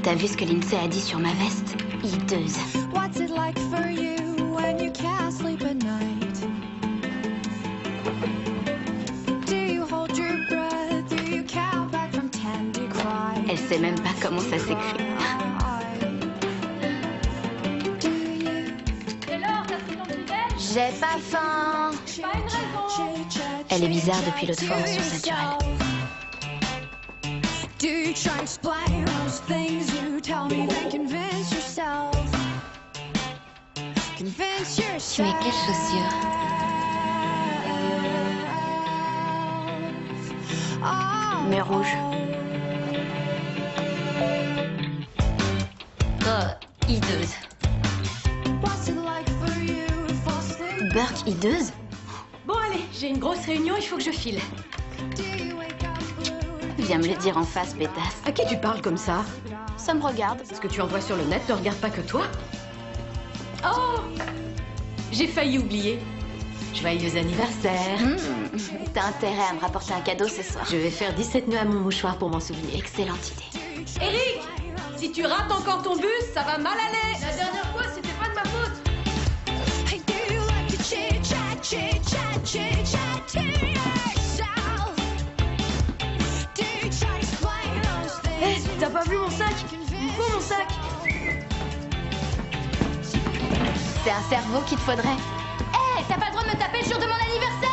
T'as vu ce que Lindsay a dit sur ma veste? Hideuse. What's it like for you when you can't sleep at night? Do you hold your breath? Do you count back from 10 to cry? Elle sait même pas comment ça s'écrit. J'ai pas faim. Pas une raison. Elle est bizarre depuis l'autre fois en source naturelle. Do you try and explain those things you tell me, then convince yourself? Convince yourself. Tu mets quelles chaussures? Mais rouges. Oh, hideuse. What's it like for you to fall asleep? Burke, hideuse? Bon allez, j'ai une grosse réunion, il faut que je file. Do you wake up blue? Viens me le dire en face, pétasse. À qui tu parles comme ça? Ça me regarde. Ce que tu envoies sur le net ne regarde pas que toi. Oh! J'ai failli oublier. Joyeux anniversaire. T'as intérêt à me rapporter un cadeau ce soir. Je vais faire 17 nœuds à mon mouchoir pour m'en souvenir. Excellente idée. Eric! Si tu rates encore ton bus, ça va mal aller. La dernière fois, c'était pas de ma faute. Hey, do you like to chit-chat, chit-chat, chit-chat to yourself? Do you try to explain those Hé, things? t'as pas vu mon sac? Il faut mon sac. C'est un cerveau qu'il te faudrait. Hé, t'as pas le droit de me taper le jour de mon anniversaire!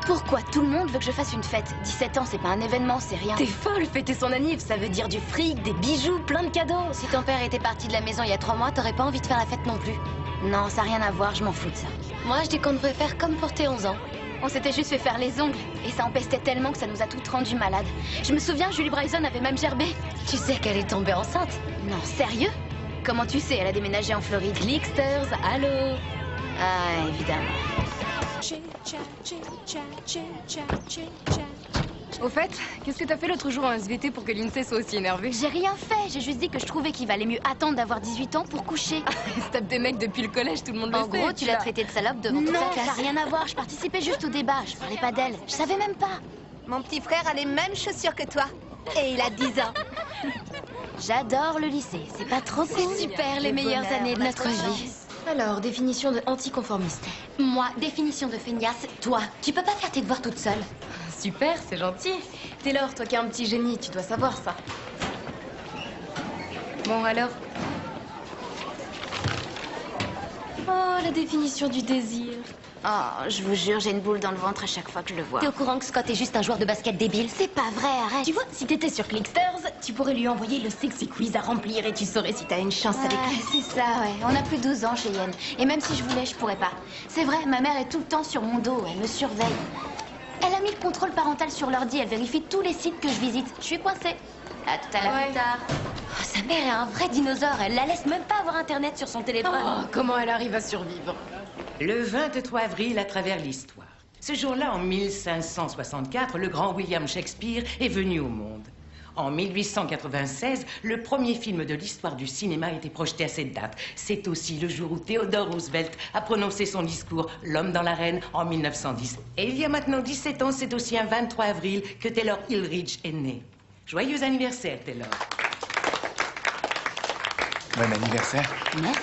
Pourquoi tout le monde veut que je fasse une fête? 17 ans, c'est pas un événement, c'est rien. T'es folle, fêter son anniv, ça veut dire du fric, des bijoux, plein de cadeaux. Si ton père était parti de la maison il y a 3 mois, t'aurais pas envie de faire la fête non plus. Non, ça n'a rien à voir, je m'en fous de ça. Moi, je dis qu'on devrait faire comme pour tes 11 ans. On s'était juste fait faire les ongles, et ça empestait tellement que ça nous a toutes rendues malades. Je me souviens, Julie Bryson avait même gerbé. Tu sais qu'elle est tombée enceinte? Non, sérieux? Comment tu sais? Elle a déménagé en Floride. Clicksters, allô? Ah, évidemment. Chit-chat, chit-chat, chit-chat, chit-chat. Au fait, qu'est-ce que t'as fait l'autre jour en SVT pour que Lindsay soit aussi énervée? J'ai rien fait, j'ai juste dit que je trouvais qu'il valait mieux attendre d'avoir 18 ans pour coucher. Elle se tape des mecs depuis le collège, tout le monde le En sait. gros, tu l'as traité de salope devant toute Non, la ça n'a classe. rien à voir, je participais juste au débat, je parlais pas d'elle. Je savais même pas. Mon petit frère a les mêmes chaussures que toi. Et il a 10 ans. J'adore le lycée, c'est pas trop cool? C'est super, les meilleures années de notre vie. Alors, définition de anticonformiste. Moi, définition de feignasse, toi, tu peux pas faire tes devoirs toute seule. Super, c'est gentil. Taylor, toi qui es un petit génie, tu dois savoir ça. Bon, alors? Oh, la définition du désir. Oh, je vous jure, j'ai une boule dans le ventre à chaque fois que je le vois. T'es au courant que Scott est juste un joueur de basket débile? C'est pas vrai, arrête. Tu vois, si t'étais sur Clicksters, tu pourrais lui envoyer le sexy quiz à remplir et tu saurais si t'as une chance avec Ah, lui. c'est ça, ouais. On a plus de 12 ans chez Yen. Et même si je voulais, je pourrais pas. C'est vrai, ma mère est tout le temps sur mon dos, elle me surveille. Elle a mis le contrôle parental sur l'ordi, elle vérifie tous les sites que je visite. Je suis coincée. À tout à l'heure plus tard. Oh, sa mère est un vrai dinosaure, elle la laisse même pas avoir internet sur son téléphone. Oh, comment elle arrive à survivre? Le 23 avril à travers l'histoire. Ce jour-là, en 1564, le grand William Shakespeare est venu au monde. En 1896, le premier film de l'histoire du cinéma a été projeté à cette date. C'est aussi le jour où Theodore Roosevelt a prononcé son discours « L'homme dans l'arène » en 1910. Et il y a maintenant 17 ans, c'est aussi un 23 avril que Taylor Hilridge est né. Joyeux anniversaire, Taylor. Bon anniversaire. Merci.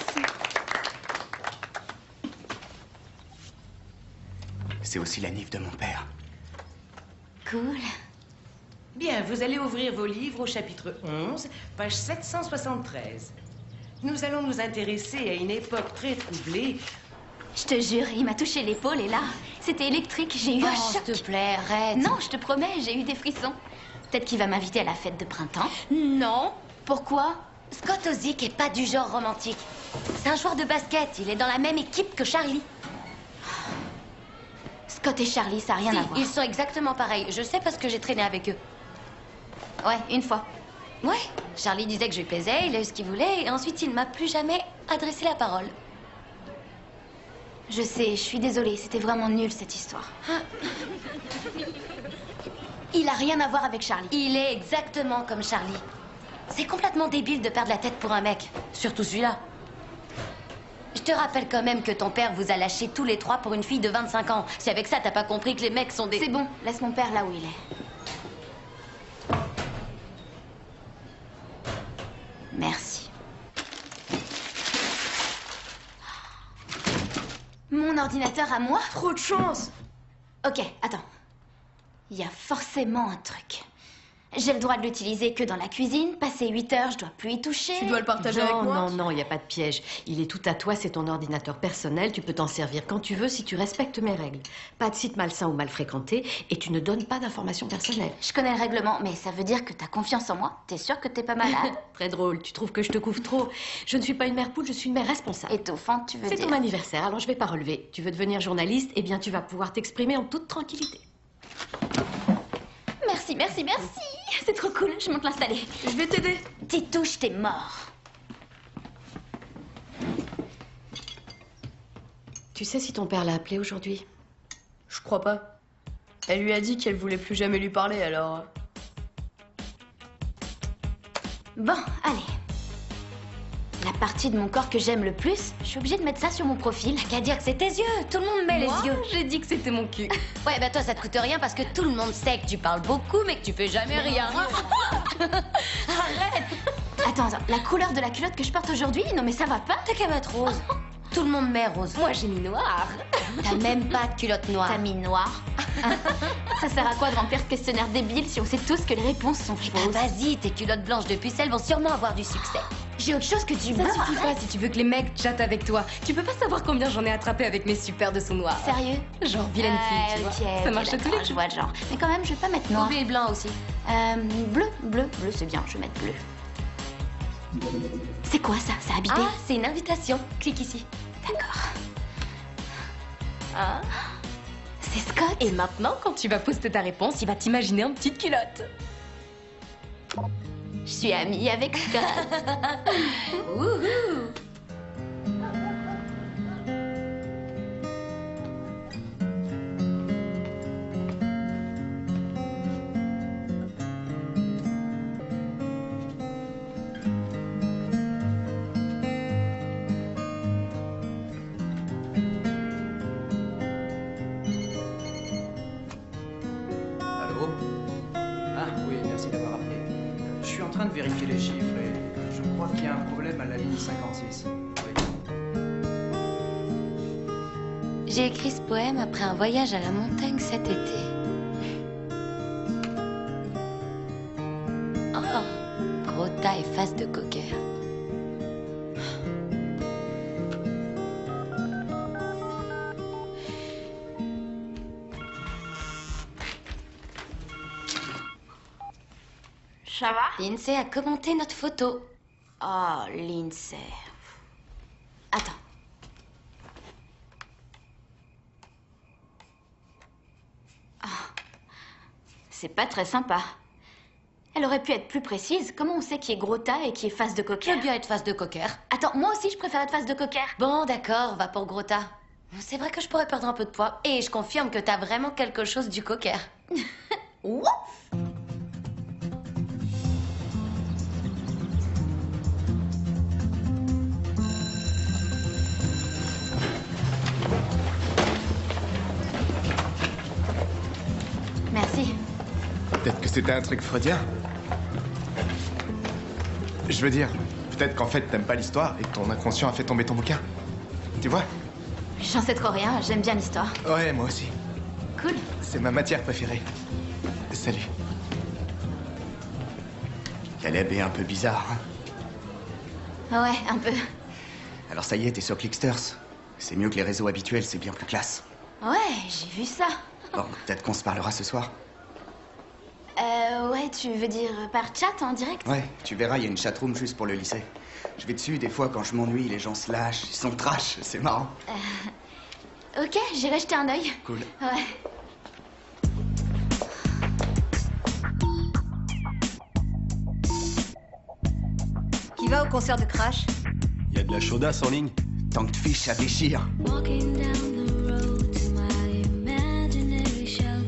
C'est aussi la nif de mon père. Cool. Bien, vous allez ouvrir vos livres au chapitre 11, page 773. Nous allons nous intéresser à une époque très troublée. Je te jure, il m'a touché l'épaule et là, c'était électrique, j'ai eu un Oh, choc. s'il te plaît, arrête. Non, je te promets, j'ai eu des frissons. Peut-être qu'il va m'inviter à la fête de printemps. Non. Pourquoi? Scott Ozick est pas du genre romantique. C'est un joueur de basket, il est dans la même équipe que Charlie. Scott et Charlie, ça n'a rien Si, à voir. ils sont exactement pareils. Je sais parce que j'ai traîné avec eux. Ouais, une fois. Ouais, Charlie disait que je lui plaisais, il a eu ce qu'il voulait, et ensuite il m'a plus jamais adressé la parole. Je sais, je suis désolée, c'était vraiment nul cette histoire. Il a rien à voir avec Charlie. Il est exactement comme Charlie. C'est complètement débile de perdre la tête pour un mec, surtout celui-là. Je te rappelle quand même que ton père vous a lâchés tous les trois pour une fille de 25 ans. Si avec ça t'as pas compris que les mecs sont des... C'est bon, laisse mon père là où il est. ordinateur à moi? Trop de chance. Ok, attends. Il y a forcément un truc. J'ai le droit de l'utiliser que dans la cuisine. Passé 8 heures, je dois plus y toucher. Tu dois le partager avec moi. Non, non, il n'y a pas de piège. Il est tout à toi, c'est ton ordinateur personnel. Tu peux t'en servir quand tu veux si tu respectes mes règles. Pas de site malsain ou mal fréquenté et tu ne donnes pas d'informations personnelles. Je connais le règlement, mais ça veut dire que t'as confiance en moi? T'es sûre que t'es pas malade? Très drôle, tu trouves que je te couvre trop. Je ne suis pas une mère poule, je suis une mère responsable. Étouffante, tu veux C'est dire? ton anniversaire, alors je vais pas relever. Tu veux devenir journaliste, eh bien tu vas pouvoir t'exprimer en toute tranquillité. Merci, merci, merci. C'est trop cool, je monte l'installer. Je vais t'aider. T'y touches, t'es mort. Tu sais si ton père l'a appelé aujourd'hui? Je crois pas. Elle lui a dit qu'elle voulait plus jamais lui parler, alors... Bon, allez. La partie de mon corps que j'aime le plus, je suis obligée de mettre ça sur mon profil. Qu'à dire que c'est tes yeux. Tout le monde met Moi, les yeux. j'ai dit que c'était mon cul. Ouais, bah toi, ça te coûte rien parce que tout le monde sait que tu parles beaucoup, mais que tu fais jamais rien. Attends, la couleur de la culotte que je porte aujourd'hui? Non mais ça va pas. T'as qu'à mettre rose. Tout le monde met rose. Moi, j'ai mis noir. T'as même pas de culotte noire. T'as mis noir. Ça sert à quoi de remplir ce questionnaire débile si on sait tous que les réponses sont Ah, fausses? vas-y, tes culottes blanches de pucelle vont sûrement avoir du succès. J'ai autre chose que tu veux. Ça suffit pas si tu veux que les mecs chattent avec toi. Tu peux pas savoir combien j'en ai attrapé avec mes super dessous noirs. Sérieux? Genre vilaine fille, tu vois. Ça marche à tous les Je coups. vois le genre. Mais quand même, je vais pas mettre noir. Oublie le blanc aussi. Bleu c'est bien, je vais mettre bleu. C'est quoi ça? Ça a habité? Ah, c'est une invitation. Clique ici. D'accord. Ah. C'est Scott. Et maintenant, quand tu vas poster ta réponse, il va t'imaginer en petite culotte. Je suis amie avec Scott. Wouhou. Allô? Ah oui, merci d'avoir appelé. Je suis en train de vérifier les chiffres et je crois qu'il y a un problème à la ligne 56. Oui. J'ai écrit ce poème après un voyage à la montagne cet été. Oh, gros tas et face de cocker. Ça va? Lindsay a commenté notre photo. Oh, Lindsay. Attends. Ah. C'est pas très sympa. Elle aurait pu être plus précise. Comment on sait qui est gros tas et qui est face de Je cocker? veux bien être face de cocker. Attends, moi aussi je préfère être face de cocker. Bon, d'accord, on va pour gros tas. C'est vrai que je pourrais perdre un peu de poids. Et je confirme que t'as vraiment quelque chose du cocker. What? Merci. Peut-être que c'était un truc freudien. Je veux dire, peut-être qu'en fait t'aimes pas l'histoire et que ton inconscient a fait tomber ton bouquin. Tu vois? J'en sais trop rien, j'aime bien l'histoire. Ouais, moi aussi. Cool. C'est ma matière préférée. Salut. Caleb est un peu bizarre, hein? Ouais, un peu. Alors ça y est, t'es sur Clicksters. C'est mieux que les réseaux habituels, c'est bien plus classe. Ouais, j'ai vu ça. Bon, peut-être qu'on se parlera ce soir. Ouais, tu veux dire par chat en direct? Ouais, tu verras, il y a une chatroom juste pour le lycée. Je vais dessus, des fois, quand je m'ennuie, les gens se lâchent, ils sont trash, c'est marrant. Ok, j'irai jeter un œil. Cool. Ouais. Qui va au concert de Crash? Il y a de la chaudasse en ligne. Tant que fiche, ça déchire.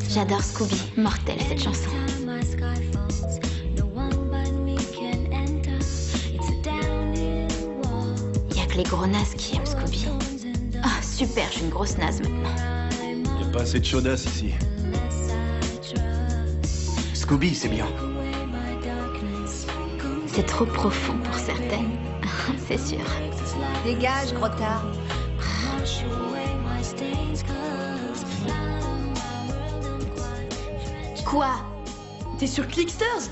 J'adore Scooby. Mortelle cette chanson. Y a que les gros nazes qui aiment Scooby. Ah, super, je suis une grosse naze maintenant. Il n'y a pas assez de chaudasse ici. Scooby, c'est bien. C'est trop profond pour certaines. C'est sûr. Dégage, gros tard. Quoi? T'es sur Clicksters?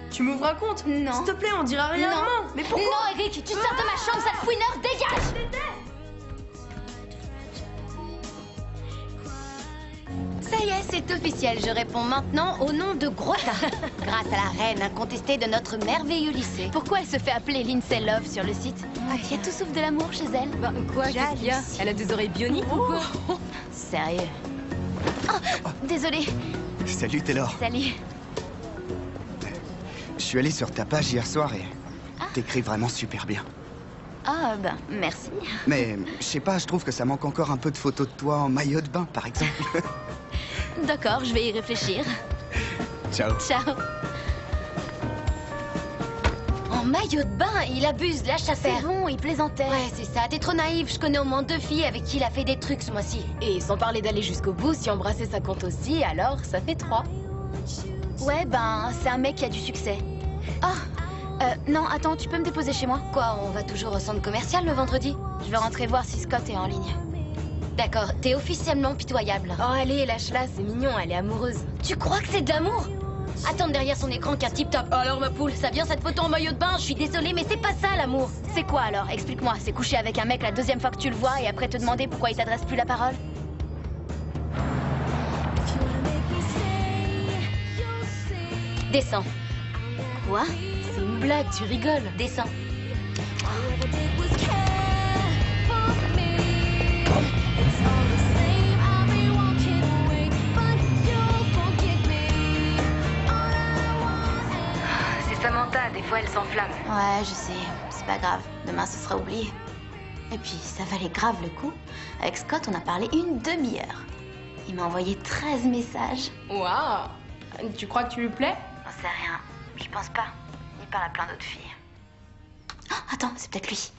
Tu m'ouvres un compte? Non. S'il te plaît, on dira rien. Non. Mais pourquoi? Non, Eric, tu sors de ma chambre, sale fouineur, dégage! Ça y est, c'est officiel. Je réponds maintenant au nom de Grota. Grâce à la reine incontestée de notre merveilleux lycée. Pourquoi elle se fait appeler Lindsay Love sur le site? Il y a tout sauf de l'amour chez elle. Bah, quoi, qu'est-ce qu'il y a? Elle a des oreilles bioniques ou quoi? Sérieux? Oh, désolée. Salut Taylor. Salut. Je suis allé sur ta page hier soir et t'écris vraiment super bien. Ah, ben, merci. Mais je sais pas, je trouve que ça manque encore un peu de photos de toi en maillot de bain, par exemple. D'accord, je vais y réfléchir. Ciao. Ciao. En maillot de bain, il abuse, lâche sa faire. C'est bon, il plaisantait. Ouais, c'est ça, t'es trop naïf. Je connais au moins 2 filles avec qui il a fait des trucs ce mois-ci. Et sans parler d'aller jusqu'au bout, si embrasser ça compte aussi, alors ça fait 3. Ouais, ben, c'est un mec qui a du succès. Ah, non, attends, tu peux me déposer chez moi? Quoi, on va toujours au centre commercial le vendredi? Je vais rentrer voir si Scott est en ligne. D'accord, t'es officiellement pitoyable. Oh, allez, lâche-la, c'est mignon, elle est amoureuse. Tu crois que c'est de l'amour? Attendre derrière son écran qu'un tip-top. Oh, alors ma poule, ça vient cette photo en maillot de bain, je suis désolée, mais c'est pas ça l'amour. C'est quoi alors? Explique-moi, c'est coucher avec un mec la 2e fois que tu le vois et après te demander pourquoi il t'adresse plus la parole? Descends. Quoi? C'est une blague, tu rigoles. Descends. C'est Samantha, des fois elle s'enflamme. Ouais, je sais, c'est pas grave. Demain, ce sera oublié. Et puis, ça valait grave le coup. Avec Scott, on a parlé une demi-heure. Il m'a envoyé 13 messages. Waouh! Tu crois que tu lui plais? J'en sais rien. Je pense pas. Il parle à plein d'autres filles. Oh, attends, c'est peut-être lui.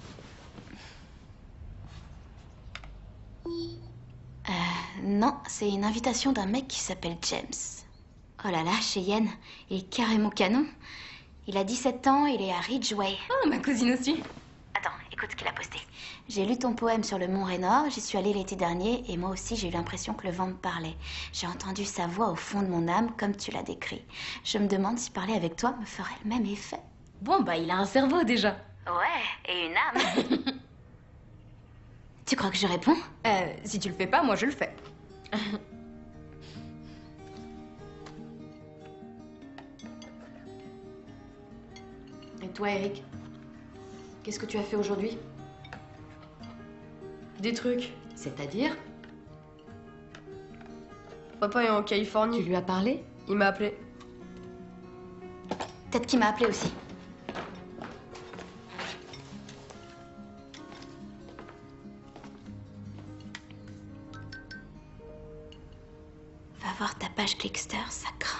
Non, c'est une invitation d'un mec qui s'appelle James. Oh là là, Cheyenne, il est carrément canon. Il a 17 ans, il est à Ridgeway. Oh, ma cousine aussi. Attends, écoute ce qu'il a posté. J'ai lu ton poème sur le Mont Raynor, j'y suis allée l'été dernier et moi aussi j'ai eu l'impression que le vent me parlait. J'ai entendu sa voix au fond de mon âme comme tu l'as décrit. Je me demande si parler avec toi me ferait le même effet. Bon, bah il a un cerveau déjà. Ouais, et une âme. Tu crois que je réponds? Si tu le fais pas, moi je le fais. Et toi, Eric? Qu'est-ce que tu as fait aujourd'hui? Des trucs. C'est-à-dire? Papa est en Californie. Tu lui as parlé? Il m'a appelé. Peut-être qu'il m'a appelé aussi. Va voir ta page Clickster, ça craint.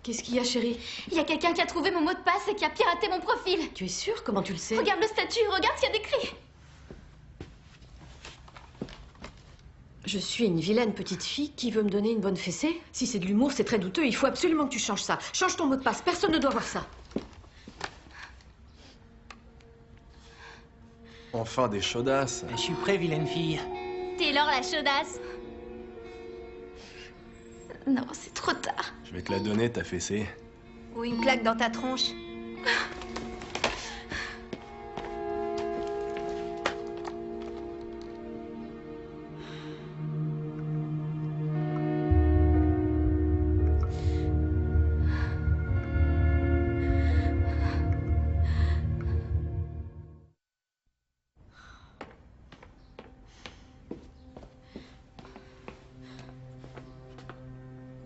Qu'est-ce qu'il y a, chérie? Il y a quelqu'un qui a trouvé mon mot de passe et qui a piraté mon profil. Tu es sûre? Comment tu le sais? Regarde le statut, regarde ce qu'il y a d'écrit. Je suis une vilaine petite fille qui veut me donner une bonne fessée. Si c'est de l'humour, c'est très douteux. Il faut absolument que tu changes ça. Change ton mot de passe. Personne ne doit voir ça. Enfin des chaudasses. Je suis prêt, vilaine fille. Taylor la chaudasse. Non, c'est trop tard. Je vais te la donner, ta fessée. Ou une claque dans ta tronche.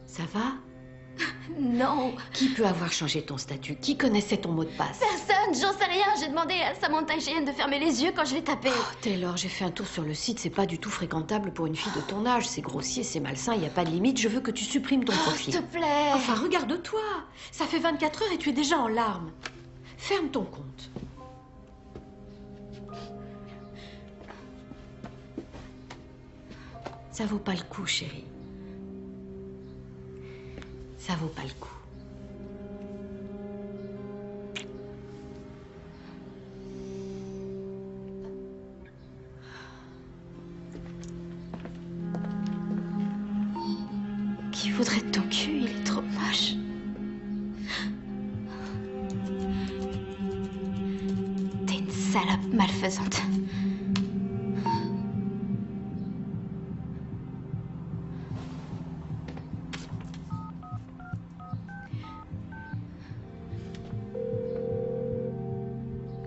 Ça va? Non, Qui peut avoir changé ton statut? Qui connaissait ton mot de passe? personne, j'en sais rien. J'ai demandé à Samantha et Cheyenne de fermer les yeux quand je l'ai tapé. Oh, Taylor, j'ai fait un tour sur le site. C'est pas du tout fréquentable pour une fille de ton âge. C'est grossier, c'est malsain, il n'y a pas de limite. Je veux que tu supprimes ton profil. S'il te plaît. Enfin, regarde-toi. Ça fait 24 heures et tu es déjà en larmes. Ferme ton compte. Ça vaut pas le coup, chérie. Ça vaut pas le coup. Salope malfaisante.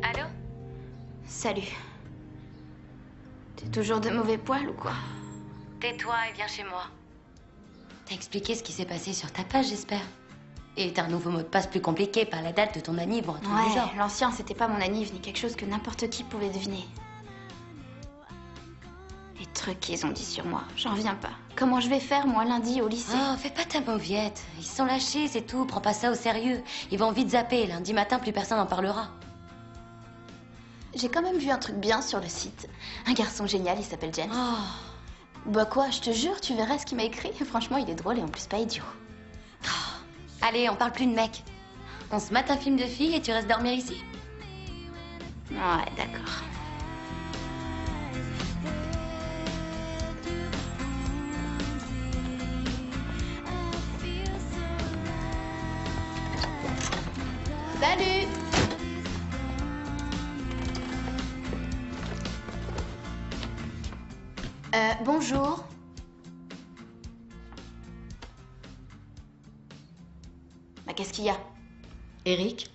Allô? Salut. T'es toujours de mauvais poil ou quoi? Tais-toi et viens chez moi. T'as expliqué ce qui s'est passé sur ta page, j'espère. Et t'as un nouveau mot de passe plus compliqué par la date de ton anniv ou un truc du genre. Ouais, l'ancien, c'était pas mon anniv ni quelque chose que n'importe qui pouvait deviner. Les trucs qu'ils ont dit sur moi, j'en reviens pas. Comment je vais faire, moi, lundi, au lycée? Oh, fais pas ta mauviette. Ils se sont lâchés, c'est tout. Prends pas ça au sérieux. Ils vont vite zapper. Lundi matin, plus personne n'en parlera. J'ai quand même vu un truc bien sur le site. Un garçon génial, il s'appelle James. Oh. Bah quoi, je te jure, tu verrais ce qu'il m'a écrit. Franchement, il est drôle et en plus pas idiot. Allez, on parle plus de mecs. On se mate un film de filles et tu restes dormir ici. Ouais, d'accord. Salut! Bonjour. Bah, qu'est-ce qu'il y a? Eric,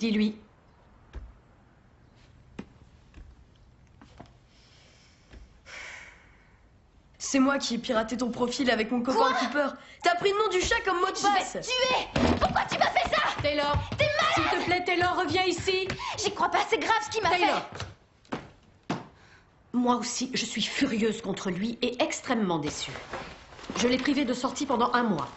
dis-lui. C'est moi qui ai piraté ton profil avec mon copain Cooper. T'as pris le nom du chat comme mot de passe. Je vais te tuer! Pourquoi tu m'as fait ça? Taylor, T'es malade! s'il te plaît, Taylor, reviens ici. J'y crois pas, c'est grave ce qu'il m'a Taylor. fait! Moi aussi, je suis furieuse contre lui et extrêmement déçue. Je l'ai privé de sortie pendant 1 mois.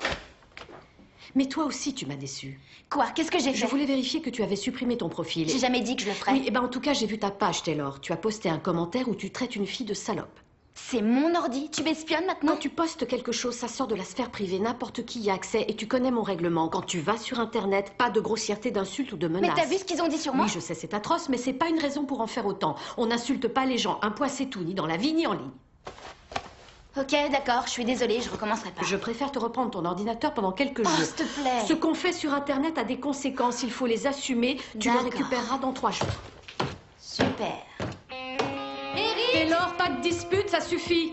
Mais toi aussi, tu m'as déçue. Quoi? Qu'est-ce que j'ai fait? Je voulais vérifier que tu avais supprimé ton profil. J'ai jamais dit que je le ferais. Oui, et ben en tout cas, j'ai vu ta page, Taylor. Tu as posté un commentaire où tu traites une fille de salope. C'est mon ordi, tu m'espionnes maintenant? Quand tu postes quelque chose, ça sort de la sphère privée, n'importe qui y a accès et tu connais mon règlement. Quand tu vas sur Internet, pas de grossièreté, d'insultes ou de menaces. Mais t'as vu ce qu'ils ont dit sur moi? Oui, je sais, c'est atroce, mais c'est pas une raison pour en faire autant. On n'insulte pas les gens, un point c'est tout, ni dans la vie, ni en ligne. Ok, d'accord, je suis désolée, je recommencerai pas. Je préfère te reprendre ton ordinateur pendant quelques jours. Oh, s'il te plaît. Ce qu'on fait sur Internet a des conséquences, il faut les assumer. Tu le D'accord. récupéreras dans 3 jours. Super. Taylor, pas de dispute, ça suffit.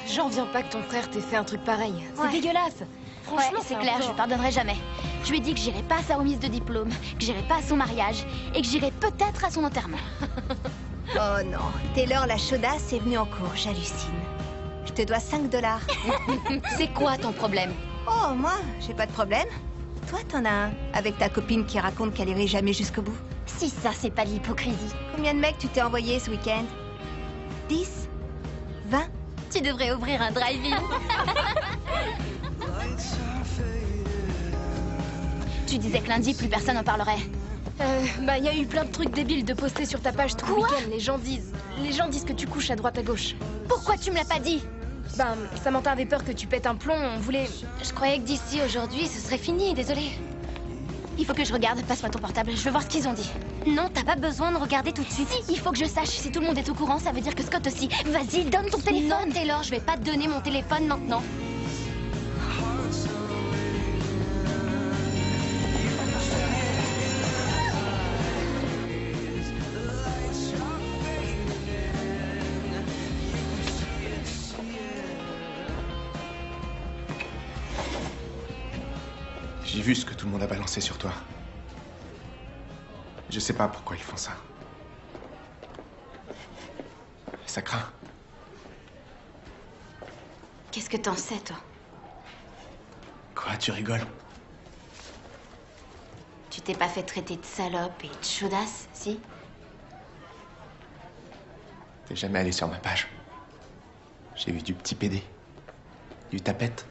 J'en viens pas que ton frère t'ait fait un truc pareil. C'est Ouais. dégueulasse. Franchement, Ouais, c'est clair, je lui pardonnerai jamais. Je lui ai dit que j'irai pas à sa remise de diplôme, que j'irai pas à son mariage et que j'irai peut-être à son enterrement. Oh non, Taylor la chaudasse est venue en cours, j'hallucine. Je te dois 5 $. C'est quoi ton problème? Oh, moi, j'ai pas de problème. Toi, t'en as un, avec ta copine qui raconte qu'elle irait jamais jusqu'au bout. Si ça, c'est pas de l'hypocrisie. Combien de mecs tu t'es envoyé ce week-end? 10? 20? Tu devrais ouvrir un drive-in. Tu disais que lundi, plus personne en parlerait. Bah, y a eu plein de trucs débiles de poster sur ta page tout le week-end. Les gens disent que tu couches à droite à gauche. Pourquoi tu me l'as pas dit? Ben, Samantha avait peur que tu pètes un plomb, on voulait... Je croyais que d'ici aujourd'hui, ce serait fini, désolée. Il faut que je regarde, passe-moi ton portable, je veux voir ce qu'ils ont dit. Non, t'as pas besoin de regarder tout de suite. Si, il faut que je sache, si tout le monde est au courant, ça veut dire que Scott aussi. Vas-y, donne ton téléphone. Non, Taylor, je vais pas te donner mon téléphone maintenant. J'ai vu ce que tout le monde a balancé sur toi. Je sais pas pourquoi ils font ça. Ça craint. Qu'est-ce que t'en sais, toi? Quoi, tu rigoles? Tu t'es pas fait traiter de salope et de chaudasse, si? T'es jamais allé sur ma page. J'ai vu du petit PD, du tapette,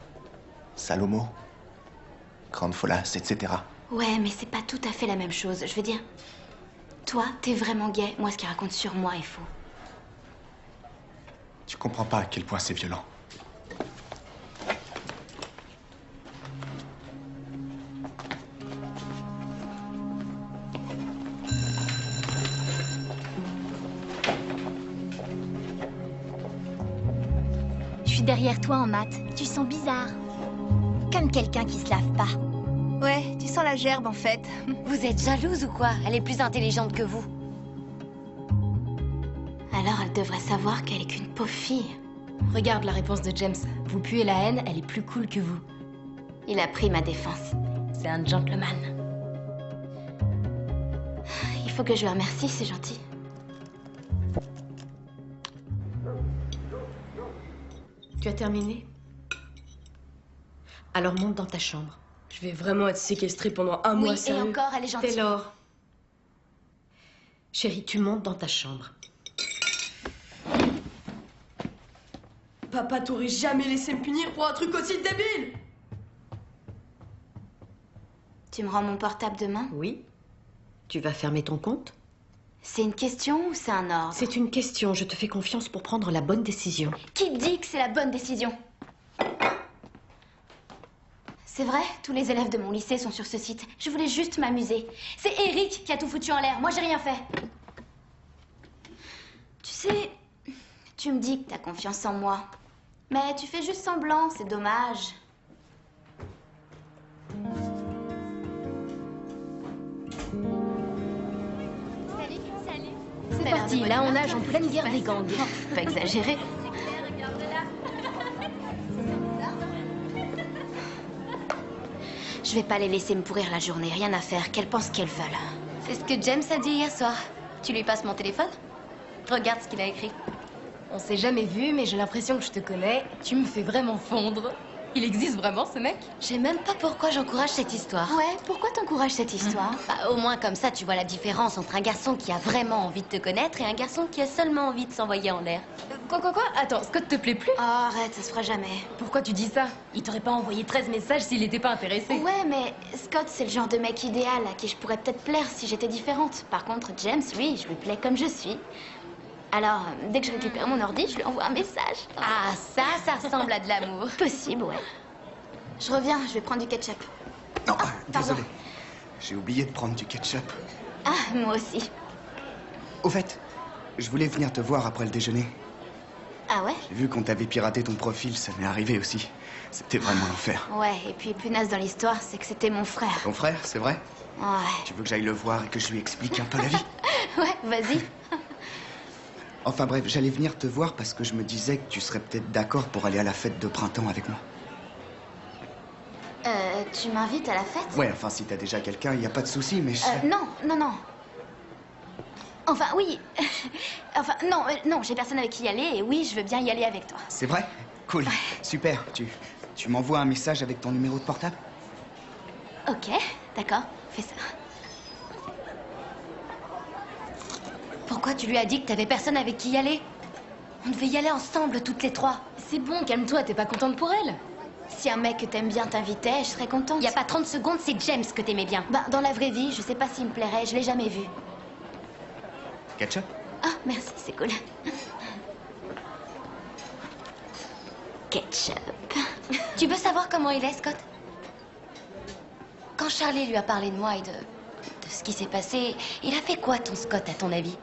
Salomo, grande folasse, etc. Ouais, mais c'est pas tout à fait la même chose. Je veux dire, toi, t'es vraiment gay. Moi, ce qu'il raconte sur moi est faux. Tu comprends pas à quel point c'est violent. Je suis derrière toi en maths. Tu sens bizarre. Comme quelqu'un qui se lave pas. Ouais, tu sens la gerbe en fait. Vous êtes jalouse ou quoi? Elle est plus intelligente que vous. Alors elle devrait savoir qu'elle est qu'une pauvre fille. Regarde la réponse de James. Vous puez la haine, elle est plus cool que vous. Il a pris ma défense. C'est un gentleman. Il faut que je le remercie, c'est gentil. Tu as terminé? Alors monte dans ta chambre. Je vais vraiment être séquestrée pendant un mois, Oui, et sérieux. encore, elle est gentille. Taylor. Chérie, tu montes dans ta chambre. Papa, t'aurais jamais laissé me punir pour un truc aussi débile. Tu me rends mon portable demain? Oui. Tu vas fermer ton compte? C'est une question ou c'est un ordre? C'est une question. Je te fais confiance pour prendre la bonne décision. Qui dit que c'est la bonne décision? C'est vrai, tous les élèves de mon lycée sont sur ce site. Je voulais juste m'amuser. C'est Eric qui a tout foutu en l'air. Moi, j'ai rien fait. Tu sais, tu me dis que t'as confiance en moi. Mais tu fais juste semblant, c'est dommage. C'est parti, là on nage en pleine guerre des gangs. Faut pas exagérer. Je vais pas les laisser me pourrir la journée, rien à faire, qu'elles pensent qu'elles veulent. C'est ce que James a dit hier soir. Tu lui passes mon téléphone? Regarde ce qu'il a écrit. On s'est jamais vu, mais j'ai l'impression que je te connais. Tu me fais vraiment fondre. Il existe vraiment, ce mec? Je sais même pas pourquoi j'encourage cette histoire. Ouais, pourquoi t'encourages cette histoire? Bah, au moins comme ça, tu vois la différence entre un garçon qui a vraiment envie de te connaître et un garçon qui a seulement envie de s'envoyer en l'air. Quoi? Attends, Scott te plaît plus? Oh, arrête, ça se fera jamais. Pourquoi tu dis ça? Il t'aurait pas envoyé 13 messages s'il était pas intéressé. Ouais, mais Scott, c'est le genre de mec idéal à qui je pourrais peut-être plaire si j'étais différente. Par contre, James, lui, je lui plais comme je suis. Alors, dès que je récupère mon ordi, je lui envoie un message. Ah, ça ressemble à de l'amour. Possible, ouais. Je reviens, je vais prendre du ketchup. Non, pardon. désolé. J'ai oublié de prendre du ketchup. Ah, moi aussi. Au fait, je voulais venir te voir après le déjeuner. Ah ouais? J'ai vu qu'on t'avait piraté ton profil, ça m'est arrivé aussi. C'était vraiment l'enfer. Ouais, et puis plus naze dans l'histoire, c'est que c'était mon frère. Ton frère, c'est vrai? Ouais. Tu veux que j'aille le voir et que je lui explique un peu la vie? Ouais, vas-y. Enfin bref, j'allais venir te voir parce que je me disais que tu serais peut-être d'accord pour aller à la fête de printemps avec moi. Tu m'invites à la fête? Ouais, enfin si t'as déjà quelqu'un, y a pas de souci, mais je... Non. Enfin, oui. Enfin, non, j'ai personne avec qui y aller et oui, je veux bien y aller avec toi. C'est vrai? Cool, super. Tu m'envoies un message avec ton numéro de portable? Ok, d'accord, fais ça. Pourquoi tu lui as dit que t'avais personne avec qui y aller? On devait y aller ensemble, toutes les trois. C'est bon, calme-toi, t'es pas contente pour elle? Si un mec que t'aimes bien t'invitait, je serais contente. Il y a pas 30 secondes, c'est James que t'aimais bien. Bah, dans la vraie vie, je sais pas s'il me plairait, je l'ai jamais vu. Ketchup? Ah, merci, c'est cool. Ketchup. Tu veux savoir comment il est, Scott? Quand Charlie lui a parlé de moi et de ce qui s'est passé, il a fait quoi, ton Scott, à ton avis?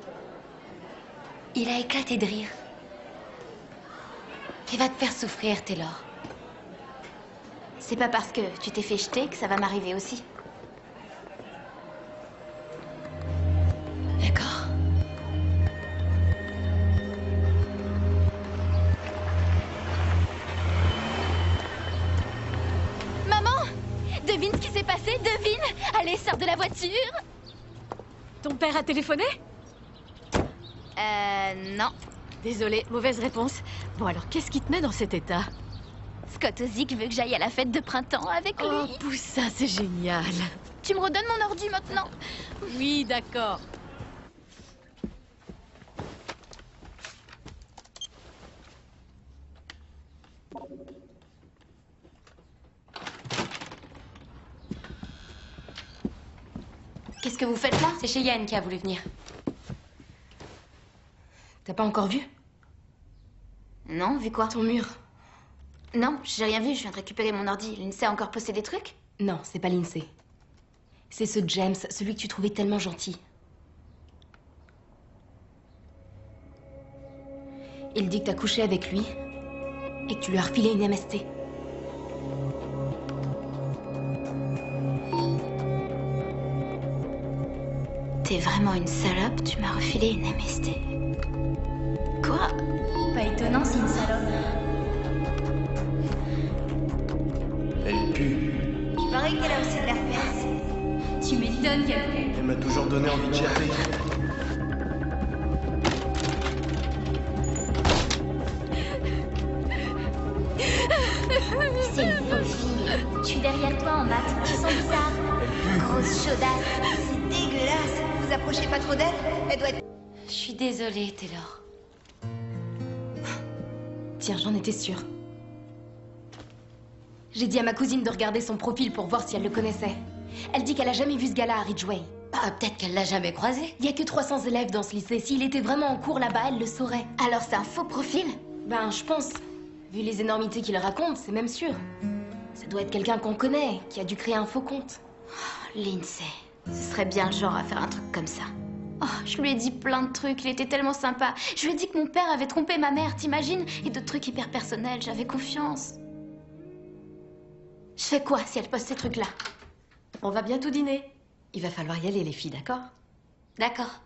Il a éclaté de rire. Il va te faire souffrir, Taylor. C'est pas parce que tu t'es fait jeter que ça va m'arriver aussi. D'accord. Maman! Devine ce qui s'est passé, devine! Allez, sors de la voiture! Ton père a téléphoné? Non. Désolée, mauvaise réponse. Bon alors, qu'est-ce qui te met dans cet état? Scott Ozick veut que j'aille à la fête de printemps avec lui. Oh, Poussa, c'est génial. Tu me redonnes mon ordi maintenant? Oui, d'accord. Qu'est-ce que vous faites là? C'est Cheyenne qui a voulu venir. T'as pas encore vu? Non, vu quoi? Ton mur. Non, j'ai rien vu, je viens de récupérer mon ordi. Lindsay a encore posté des trucs? Non, c'est pas Lindsay. C'est ce James, celui que tu trouvais tellement gentil. Il dit que t'as couché avec lui et que tu lui as refilé une MST. T'es vraiment une salope, tu m'as refilé une MST. Quoi? Pas étonnant, c'est une salope. Elle pue. Il paraît qu'elle a aussi de l'herpès. Tu m'étonnes qu'elle... Elle m'a toujours donné envie de gerber. C'est une faux fille. Je suis derrière toi en maths. Tu sens bizarre? Grosse chaudasse. C'est dégueulasse. Vous approchez pas trop d'elle? Elle doit être... Je suis désolée, Taylor. Tiens, j'en étais sûre. J'ai dit à ma cousine de regarder son profil pour voir si elle le connaissait. Elle dit qu'elle a jamais vu ce gars-là à Ridgeway. Ah, peut-être qu'elle l'a jamais croisé. Il y a que 300 élèves dans ce lycée. S'il était vraiment en cours là-bas, elle le saurait. Alors c'est un faux profil? Ben, je pense. Vu les énormités qu'il raconte, c'est même sûr. Ça doit être quelqu'un qu'on connaît, qui a dû créer un faux compte. Oh, Lindsay, ce serait bien le genre à faire un truc comme ça. Oh, je lui ai dit plein de trucs, il était tellement sympa. Je lui ai dit que mon père avait trompé ma mère, t'imagines? Et d'autres trucs hyper personnels, j'avais confiance. Je fais quoi si elle poste ces trucs-là? On va bientôt dîner. Il va falloir y aller, les filles, d'accord? D'accord.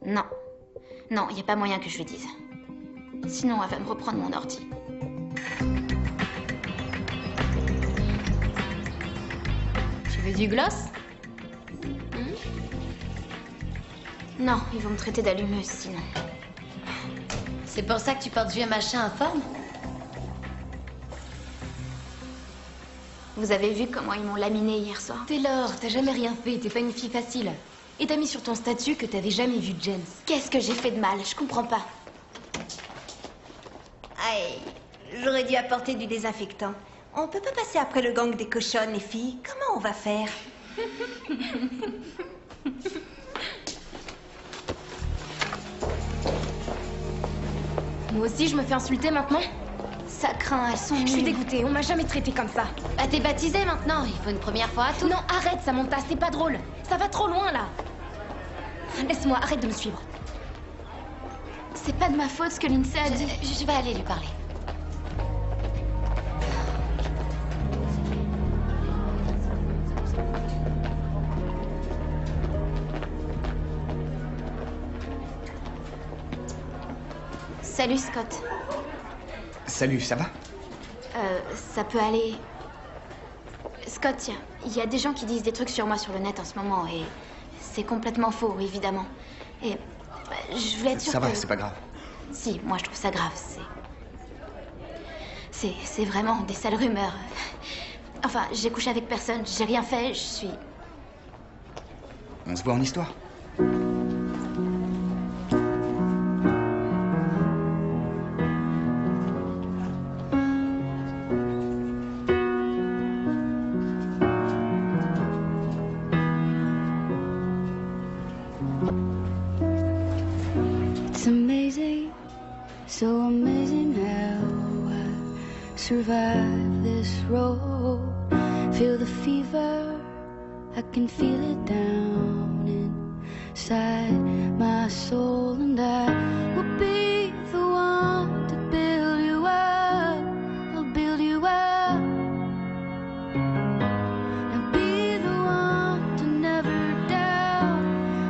Non. Non, il n'y a pas moyen que je lui dise. Sinon, elle va me reprendre mon ordi. Tu veux du gloss? Non, ils vont me traiter d'allumeuse sinon. C'est pour ça que tu portes vieux machin informe? Vous avez vu comment ils m'ont laminé hier soir? Taylor, t'as jamais rien fait, t'es pas une fille facile. Et t'as mis sur ton statut que t'avais jamais vu James. Qu'est-ce que j'ai fait de mal? Je comprends pas. Aïe, j'aurais dû apporter du désinfectant. On peut pas passer après le gang des cochonnes, les filles. Comment on va faire? Moi aussi, je me fais insulter maintenant? Ça craint, elles sont Je suis nulles. dégoûtée, on m'a jamais traité comme ça. Bah, t'es baptisée maintenant, il faut une première fois à tout. Non, arrête, Samantha, c'est pas drôle. Ça va trop loin, là. Laisse-moi, arrête de me suivre. C'est pas de ma faute ce que Lindsay a dit. Je vais aller lui parler. Salut Scott. Salut, ça va? Ça peut aller... Scott, il y a des gens qui disent des trucs sur moi sur le net en ce moment et c'est complètement faux, évidemment. Et je voulais être sûre Ça va, que... c'est pas grave. Si, moi je trouve ça grave, c'est vraiment des sales rumeurs. Enfin, j'ai couché avec personne, j'ai rien fait, je suis... On se voit en histoire. It's amazing, so amazing how I survived this road. Feel the fever, I can feel it down inside my soul, and I will be the one to build you up. I'll build you up. And be the one to never doubt.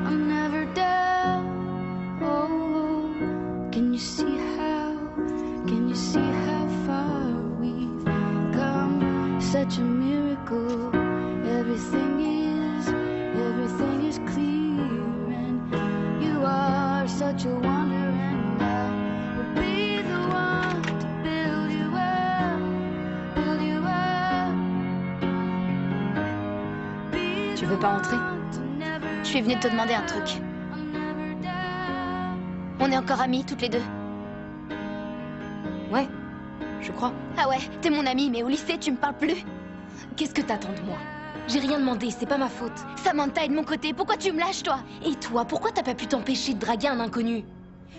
I'll never doubt. Oh, can you see how far we've come? Such a miracle. Everything is clear, and you are such a wonder, and I will be the one to build you up, build you up. Tu veux pas entrer? Je suis venue te demander un truc. On est encore amies, toutes les deux. Ouais, je crois. Ah ouais, t'es mon amie, mais au lycée, tu me parles plus. Qu'est-ce que t'attends de moi? J'ai rien demandé, c'est pas ma faute. Samantha est de mon côté, pourquoi tu me lâches, toi? Et toi, pourquoi t'as pas pu t'empêcher de draguer un inconnu?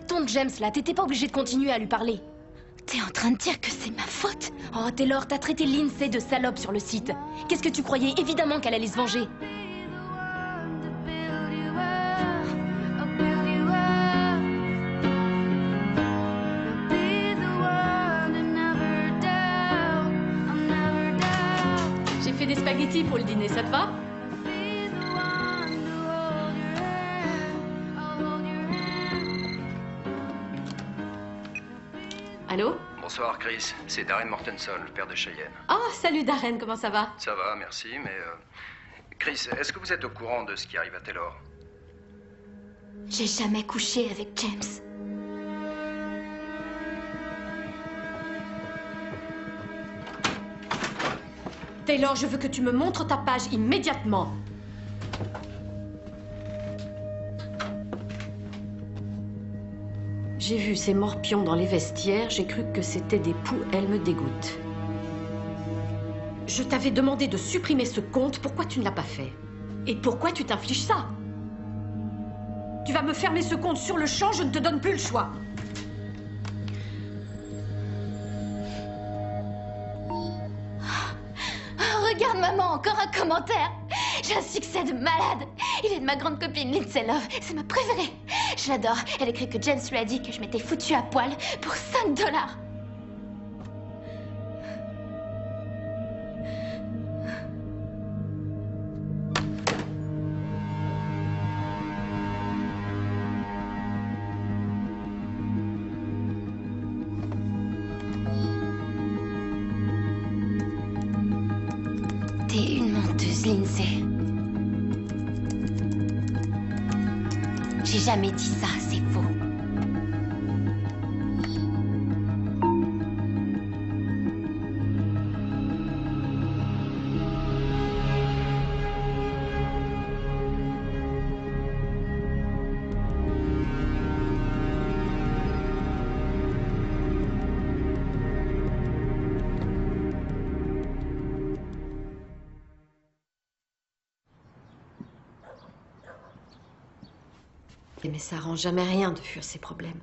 Ton James, là, t'étais pas obligé de continuer à lui parler. T'es en train de dire que c'est ma faute? Oh, Taylor, t'as traité Lindsay de salope sur le site. Qu'est-ce que tu croyais? Évidemment qu'elle allait se venger. J'ai fait des spaghettis pour le dîner, ça te va? Allô? Bonsoir, Chris. C'est Darren Mortenson, le père de Cheyenne. Oh, salut Darren, comment ça va? Ça va, merci, mais... Chris, est-ce que vous êtes au courant de ce qui arrive à Taylor? J'ai jamais couché avec James. Taylor, je veux que tu me montres ta page immédiatement. J'ai vu ces morpions dans les vestiaires, j'ai cru que c'était des poux, elles me dégoûtent. Je t'avais demandé de supprimer ce compte, pourquoi tu ne l'as pas fait? Et pourquoi tu t'infliges ça? Tu vas me fermer ce compte sur le champ, je ne te donne plus le choix. Regarde maman, encore un commentaire. J'ai un succès de malade. Il est de ma grande copine Lindsay Love. C'est ma préférée. Je l'adore. Elle écrit que James lui a dit que je m'étais foutue à poil pour 5 $. T'es une menteuse, Lindsay. J'ai jamais dit ça, c'est faux. Mais ça arrange jamais rien de fuir ses problèmes.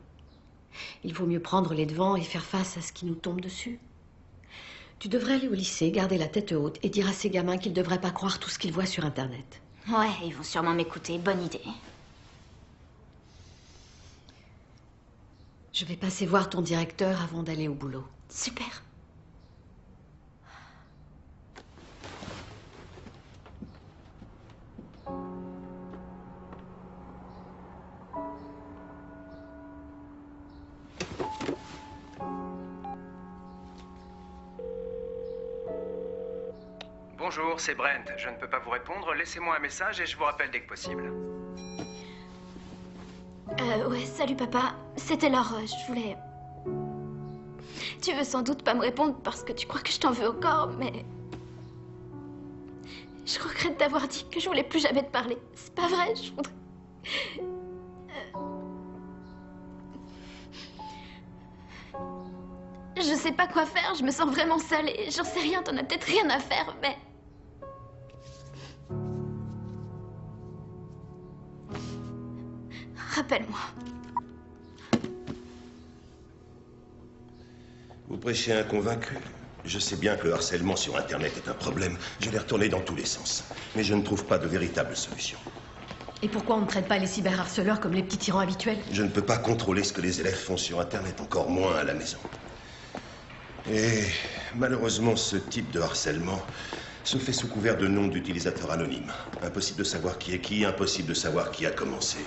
Il vaut mieux prendre les devants et faire face à ce qui nous tombe dessus. Tu devrais aller au lycée, garder la tête haute et dire à ces gamins qu'ils ne devraient pas croire tout ce qu'ils voient sur Internet. Ouais, ils vont sûrement m'écouter. Bonne idée. Je vais passer voir ton directeur avant d'aller au boulot. Super. Bonjour, c'est Brent. Je ne peux pas vous répondre. Laissez-moi un message et je vous rappelle dès que possible. Ouais, salut papa. C'était Laure, je voulais... Tu veux sans doute pas me répondre parce que tu crois que je t'en veux encore, mais... Je regrette d'avoir dit que je voulais plus jamais te parler. C'est pas vrai, je voudrais... Je sais pas quoi faire, je me sens vraiment seule et j'en sais rien, t'en as peut-être rien à faire, mais... Rappelle-moi. Vous prêchez un convaincu. Je sais bien que le harcèlement sur Internet est un problème. Je l'ai retourné dans tous les sens. Mais je ne trouve pas de véritable solution. Et pourquoi on ne traite pas les cyberharceleurs comme les petits tyrans habituels? Je ne peux pas contrôler ce que les élèves font sur Internet, encore moins à la maison. Et malheureusement, ce type de harcèlement se fait sous couvert de noms d'utilisateurs anonymes. Impossible de savoir qui est qui, impossible de savoir qui a commencé.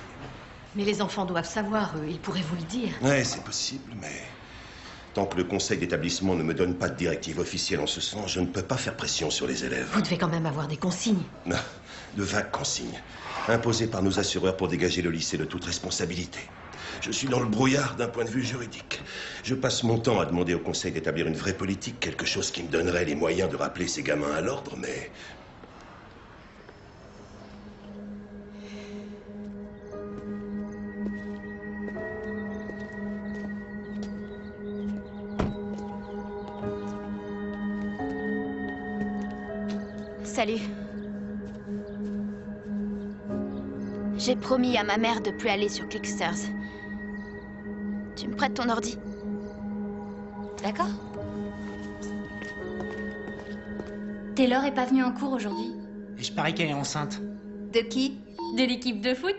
Mais les enfants doivent savoir, eux. Ils pourraient vous le dire. Ouais, c'est possible, mais... Tant que le conseil d'établissement ne me donne pas de directive officielle en ce sens, je ne peux pas faire pression sur les élèves. Vous devez quand même avoir des consignes. Non, de vagues consignes, imposées par nos assureurs pour dégager le lycée de toute responsabilité. Je suis dans le brouillard d'un point de vue juridique. Je passe mon temps à demander au conseil d'établir une vraie politique, quelque chose qui me donnerait les moyens de rappeler ces gamins à l'ordre, mais... Salut. J'ai promis à ma mère de plus aller sur Clicksters. Tu me prêtes ton ordi? D'accord. Taylor est pas venue en cours aujourd'hui. Et je parie qu'elle est enceinte. De qui? De l'équipe de foot?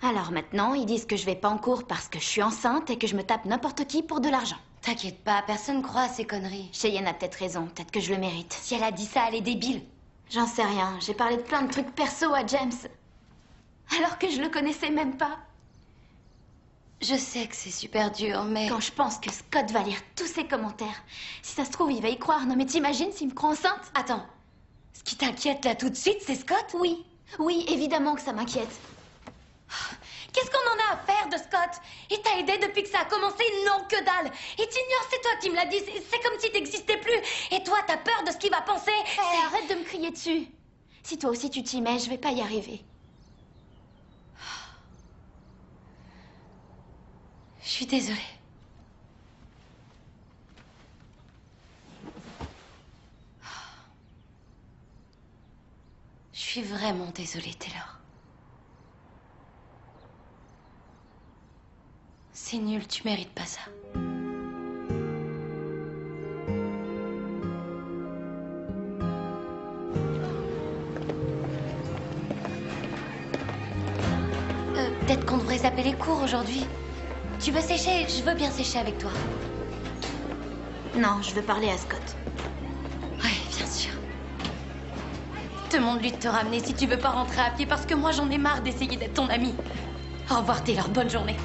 Alors maintenant, ils disent que je vais pas en cours parce que je suis enceinte et que je me tape n'importe qui pour de l'argent. T'inquiète pas, personne croit à ces conneries. Cheyenne a peut-être raison, peut-être que je le mérite. Si elle a dit ça, elle est débile. J'en sais rien, j'ai parlé de plein de trucs perso à James. Alors que je le connaissais même pas. Je sais que c'est super dur, mais... Quand je pense que Scott va lire tous ses commentaires, si ça se trouve, il va y croire. Non mais t'imagines s'il me croit enceinte? Attends, ce qui t'inquiète là tout de suite, c'est Scott? Oui, oui, évidemment que ça m'inquiète. Qu'est-ce qu'on en a à faire de Scott? Il t'a aidé depuis que ça a commencé? Non, que dalle! Et t'ignores, c'est toi qui me l'as dit, c'est comme si t'existais plus. Et toi, t'as peur de ce qu'il va penser? Arrête de me crier dessus. Si toi aussi tu t'y mets, je vais pas y arriver. Je suis désolée. Je suis vraiment désolée, Taylor. C'est nul, tu mérites pas ça. Peut-être qu'on devrait zapper les cours aujourd'hui. Tu veux sécher? Je veux bien sécher avec toi. Non, je veux parler à Scott. Oui, bien sûr. Demande-lui de te ramener si tu veux pas rentrer à pied, parce que moi j'en ai marre d'essayer d'être ton amie. Au revoir Taylor, bonne journée.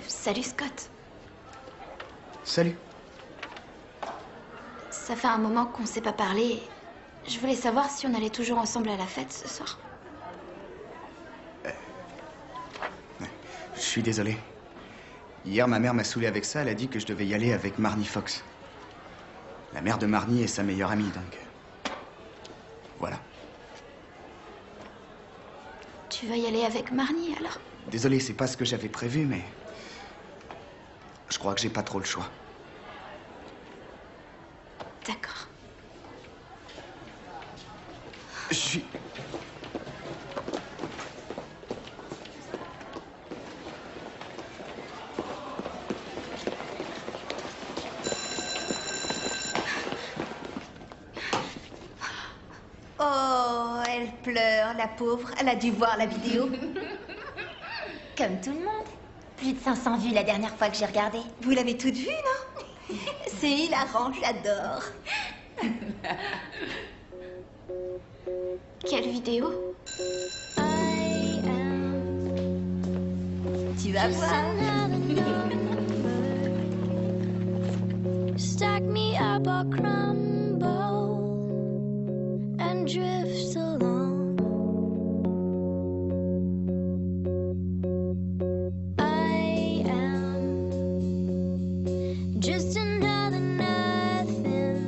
Salut Scott. Salut. Ça fait un moment qu'on s'est pas parlé. Je voulais savoir si on allait toujours ensemble à la fête ce soir. Je suis désolé. Hier, ma mère m'a saoulé avec ça. Elle a dit que je devais y aller avec Marnie Fox. La mère de Marnie est sa meilleure amie, donc... Voilà. Tu vas y aller avec Marnie, alors? Désolé, c'est pas ce que j'avais prévu, mais... Je crois que j'ai pas trop le choix. D'accord. Je suis... Oh, elle pleure, la pauvre. Elle a dû voir la vidéo. Comme tout le monde. Plus de 500 vues la dernière fois que j'ai regardé. Vous l'avez toute vue, non? C'est hilarant, j'adore. Quelle vidéo? Tu vas voir. Stack me up or crumble and drift along. I am just another nothing.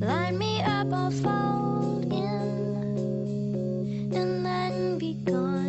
Line me up, I'll fold in and then be gone.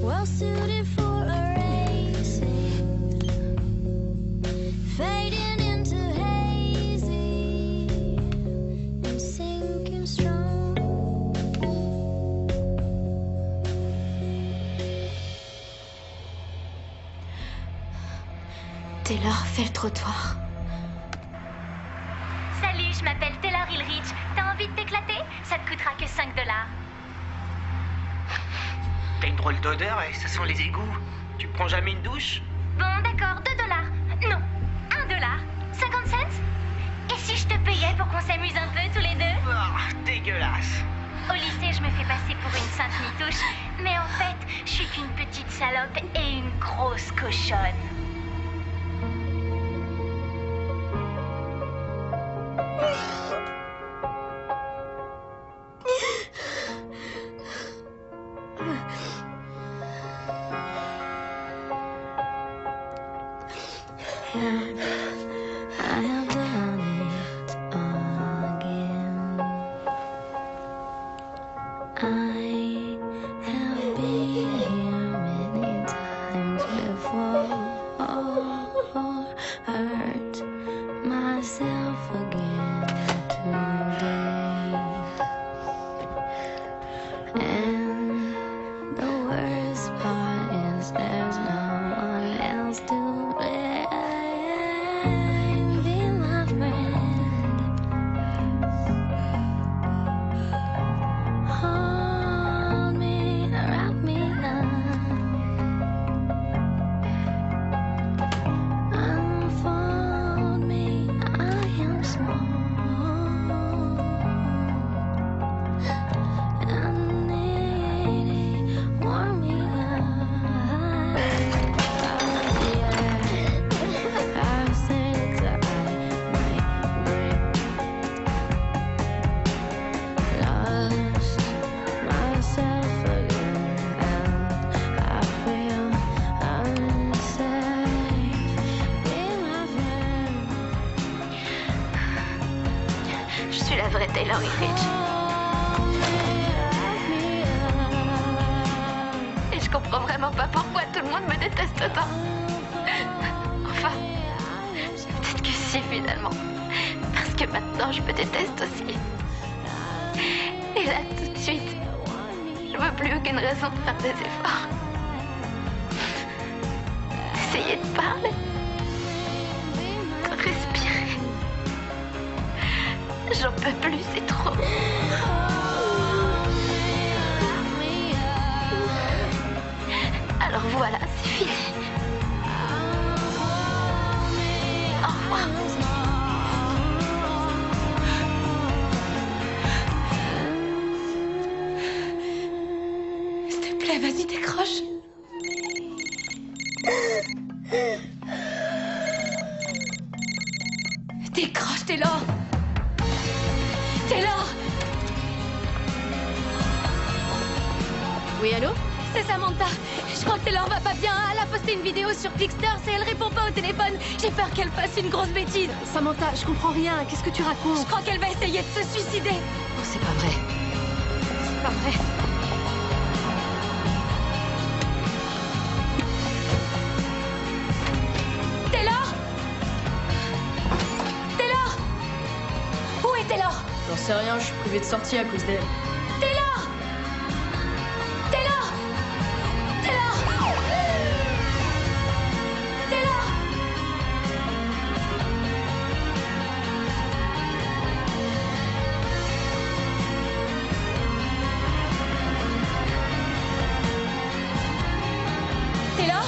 Well suited for a racing, fading into hazy and sinking strong. Taylor, fais le trottoir. Salut, je m'appelle Taylor Hilrich. T'as envie de t'éclater? Ça te coûtera que $5. T'as une drôle d'odeur et ça sent les égouts. Tu prends jamais une douche? Bon, d'accord, $2. Non, $1. 50 cents? Et si je te payais pour qu'on s'amuse un peu tous les deux? Oh, dégueulasse. Au lycée, je me fais passer pour une sainte mitouche. Mais en fait, je suis qu'une petite salope et une grosse cochonne. have done it again. I have been here many times before. Hurt myself again today. And the worst part is there's no one else to blame. Be my friend. Hold me, wrap me up. Unfold me, I am small. And needy, warm me up. I think that I might break. Lost myself again, and I feel unsafe. Be my friend. Je suis la vraie Taylor Ridge. Et je comprends vraiment pas pourquoi tout le monde me déteste autant. Enfin, peut-être que si finalement. Parce que maintenant je me déteste aussi. Et là, tout de suite, je vois plus aucune raison de faire des efforts. D'essayer de parler. De respirer. J'en peux plus, c'est trop. Alors voilà, c'est fini. Au revoir. S'il te plaît, vas-y, décroche. Décroche, Taylor. Taylor. Oui, allô? C'est Samantha. Je crois que Taylor va pas bien. Elle a posté une vidéo sur Clicksters et elle répond pas au téléphone. J'ai peur qu'elle fasse une grosse bêtise. Samantha, je comprends rien. Qu'est-ce que tu racontes? Je crois qu'elle va essayer de se suicider. Oh, c'est pas vrai. C'est pas vrai. Taylor? Taylor? Où est Taylor? J'en sais rien, je suis privée de sortie à cause d'elle. Taylor? Taylor? Taylor? Taylor? Taylor?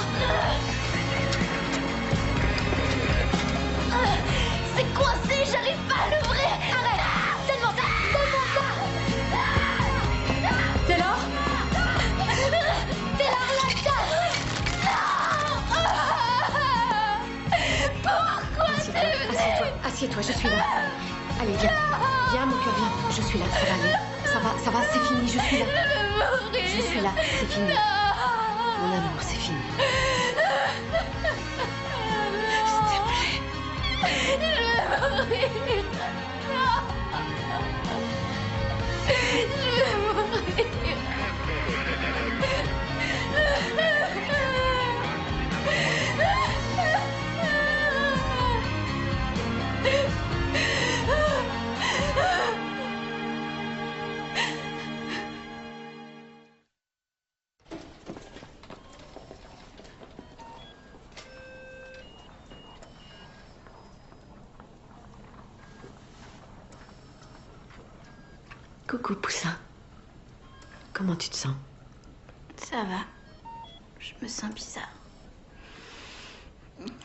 C'est coincé, j'arrive pas à l'ouvrir. Arrête! Donne-moi ça! Donne-moi ça! Taylor? Taylor, lâche ça! Pourquoi t'es venu? Assieds-toi, je suis là. Allez, viens. Viens, mon cœur, viens. Je suis là, ça va aller. Ça va, c'est fini, je suis là. Je suis là, c'est fini. Mon amour, c'est fini. Je vais mourir. Je vais mourir. Coucou, Poussin. Comment tu te sens? Ça va. Je me sens bizarre.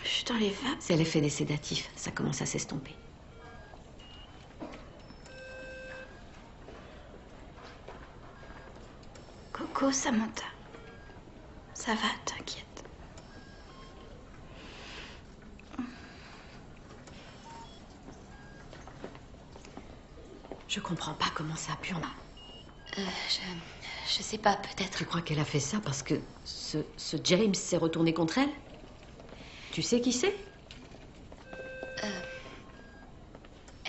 Je suis dans les vapes. C'est l'effet des sédatifs. Ça commence à s'estomper. Coco, Samantha. Ça va, t'inquiète. Je comprends pas comment ça a pu en... Je sais pas, peut-être. Tu crois qu'elle a fait ça parce que ce James s'est retourné contre elle? Tu sais qui c'est?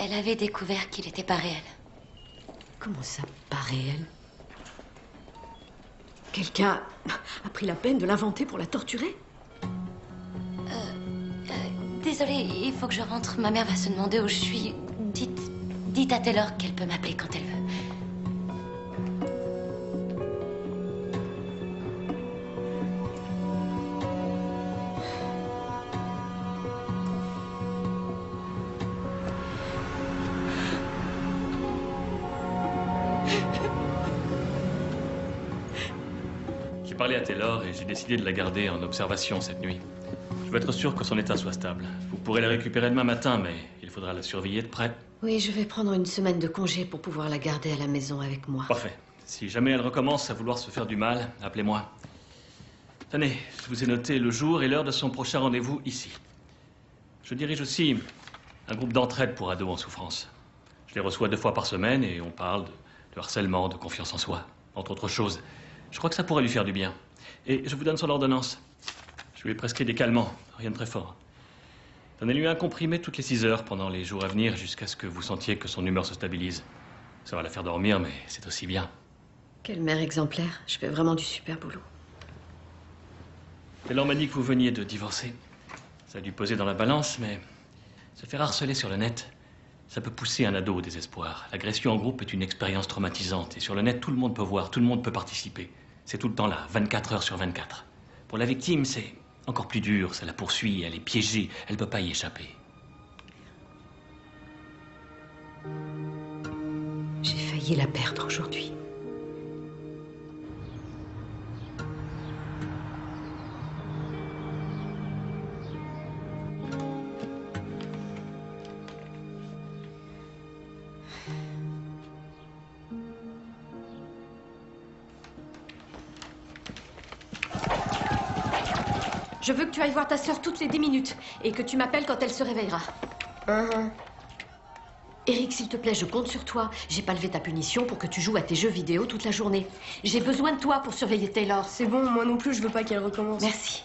Elle avait découvert qu'il n'était pas réel. Comment ça, pas réel? Quelqu'un a pris la peine de l'inventer pour la torturer? Désolée, il faut que je rentre. Ma mère va se demander où je suis. Dites à Taylor qu'elle peut m'appeler quand elle veut. J'ai parlé à Taylor et j'ai décidé de la garder en observation cette nuit. Je veux être sûr que son état soit stable. Vous pourrez la récupérer demain matin, mais il faudra la surveiller de près. Oui, je vais prendre une semaine de congé pour pouvoir la garder à la maison avec moi. Parfait. Si jamais elle recommence à vouloir se faire du mal, appelez-moi. Tenez, je vous ai noté le jour et l'heure de son prochain rendez-vous ici. Je dirige aussi un groupe d'entraide pour ados en souffrance. Je les reçois 2 fois par semaine et on parle de harcèlement, de confiance en soi, entre autres choses. Je crois que ça pourrait lui faire du bien. Et je vous donne son ordonnance. Je lui ai prescrit des calmants, rien de très fort. Donnez-lui un comprimé toutes les 6 heures pendant les jours à venir jusqu'à ce que vous sentiez que son humeur se stabilise. Ça va la faire dormir, mais c'est aussi bien. Quelle mère exemplaire. Je fais vraiment du super boulot. Taylor m'a dit que vous veniez de divorcer. Ça a dû peser dans la balance, mais se faire harceler sur le net, ça peut pousser un ado au désespoir. L'agression en groupe est une expérience traumatisante. Et sur le net, tout le monde peut voir, tout le monde peut participer. C'est tout le temps là, 24 heures sur 24. Pour la victime, c'est encore plus dur. Ça la poursuit, elle est piégée, elle ne peut pas y échapper. J'ai failli la perdre aujourd'hui. Je veux que tu ailles voir ta sœur toutes les 10 minutes et que tu m'appelles quand elle se réveillera. Eric, s'il te plaît, je compte sur toi. J'ai pas levé ta punition pour que tu joues à tes jeux vidéo toute la journée. J'ai besoin de toi pour surveiller Taylor. C'est bon, moi non plus, je veux pas qu'elle recommence. Merci.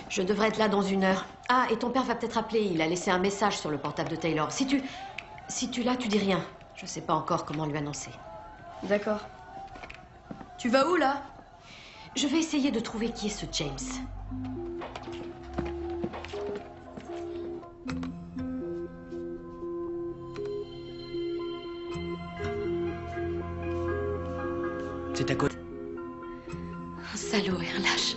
Je devrais être là dans 1 heure. Ah, et ton père va peut-être appeler. Il a laissé un message sur le portable de Taylor. Si tu l'as, tu dis rien. Je sais pas encore comment lui annoncer. D'accord. Tu vas où, là? Je vais essayer de trouver qui est ce James. C'est à côté. Un salaud et un lâche.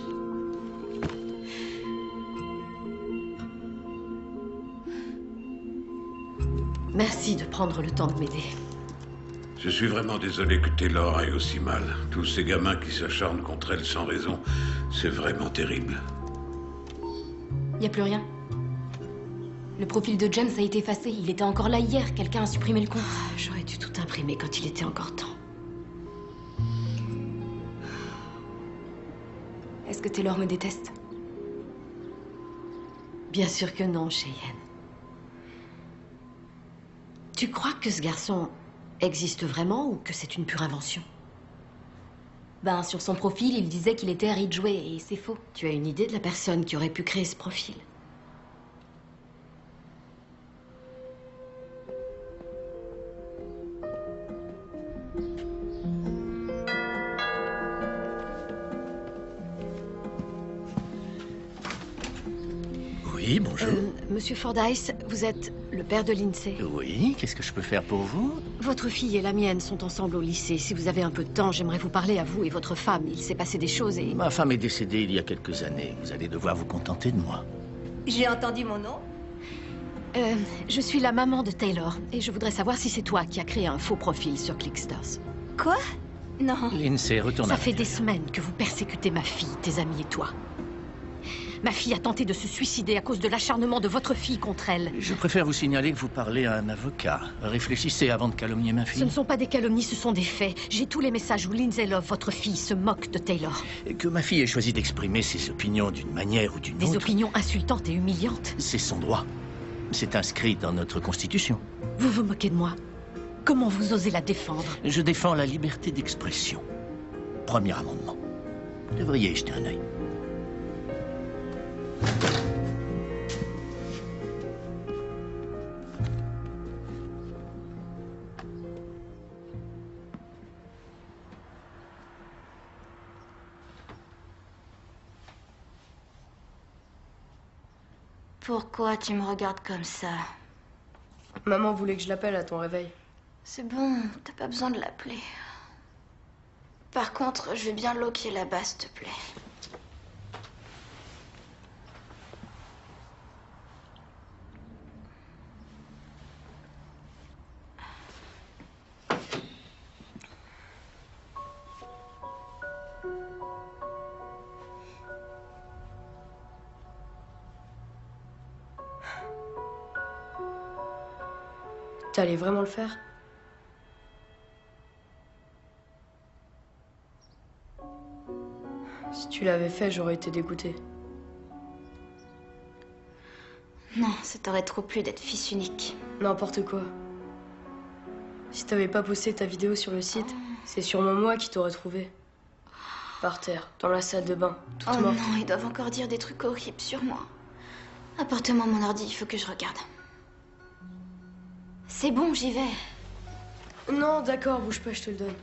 Merci de prendre le temps de m'aider. Je suis vraiment désolé que Taylor aille aussi mal. Tous ces gamins qui s'acharnent contre elle sans raison, c'est vraiment terrible. Y a plus rien. Le profil de James a été effacé. Il était encore là hier. Quelqu'un a supprimé le compte. J'aurais dû tout imprimer quand il était encore temps. Est-ce que Taylor me déteste? Bien sûr que non, Cheyenne. Tu crois que ce garçon existe vraiment ou que c'est une pure invention? Ben, sur son profil, il disait qu'il était Ridgway et c'est faux. Tu as une idée de la personne qui aurait pu créer ce profil? Oui, bonjour. Monsieur Fordyce, vous êtes le père de Lindsay? Oui, qu'est-ce que je peux faire pour vous? Votre fille et la mienne sont ensemble au lycée. Si vous avez un peu de temps, j'aimerais vous parler à vous et votre femme. Il s'est passé des choses et... Ma femme est décédée il y a quelques années. Vous allez devoir vous contenter de moi. J'ai entendu mon nom. Je suis la maman de Taylor et je voudrais savoir si c'est toi qui as créé un faux profil sur Clickstars. Quoi? Non. Lindsay, retourne Ça à fait des semaines que vous persécutez ma fille, tes amis et toi. Ma fille a tenté de se suicider à cause de l'acharnement de votre fille contre elle. Je préfère vous signaler que vous parlez à un avocat. Réfléchissez avant de calomnier ma fille. Ce ne sont pas des calomnies, ce sont des faits. J'ai tous les messages où Lindsay Love, votre fille, se moque de Taylor. Et que ma fille ait choisi d'exprimer ses opinions d'une manière ou d'une autre... Des opinions insultantes et humiliantes. C'est son droit. C'est inscrit dans notre Constitution. Vous vous moquez de moi? Comment vous osez la défendre? Je défends la liberté d'expression. Premier amendement. Vous devriez y jeter un œil. Pourquoi tu me regardes comme ça? Maman voulait que je l'appelle à ton réveil. C'est bon, t'as pas besoin de l'appeler. Par contre, je vais bien loquer là-bas, s'il te plaît. T'allais vraiment le faire? Si tu l'avais fait, j'aurais été dégoûtée. Non, ça t'aurait trop plu d'être fils unique. N'importe quoi. Si t'avais pas posté ta vidéo sur le site, c'est sûrement moi qui t'aurais trouvé. Par terre, dans la salle de bain, toute Oh morte. non, ils doivent encore dire des trucs horribles sur moi. Apporte-moi mon ordi, il faut que je regarde. C'est bon, j'y vais. Non, d'accord, bouge pas, je te le donne.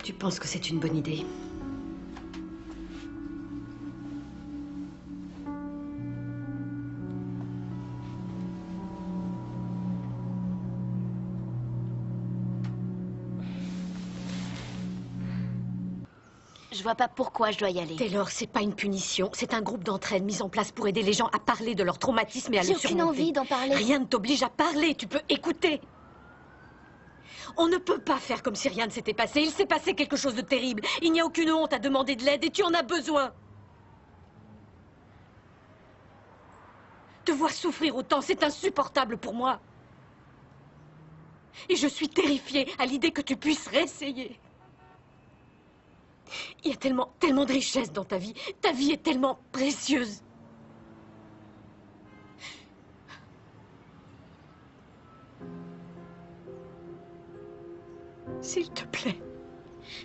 Tu penses que c'est une bonne idée? Je vois pas pourquoi je dois y aller. Taylor, c'est pas une punition, c'est un groupe d'entraide mis en place pour aider les gens à parler de leur traumatisme et à le surmonter. J'ai aucune envie d'en parler. Rien ne t'oblige à parler, tu peux écouter. On ne peut pas faire comme si rien ne s'était passé. Il s'est passé quelque chose de terrible. Il n'y a aucune honte à demander de l'aide et tu en as besoin. Te voir souffrir autant, c'est insupportable pour moi. Et je suis terrifiée à l'idée que tu puisses réessayer. Il y a tellement de richesse dans ta vie. Ta vie est tellement précieuse. S'il te plaît.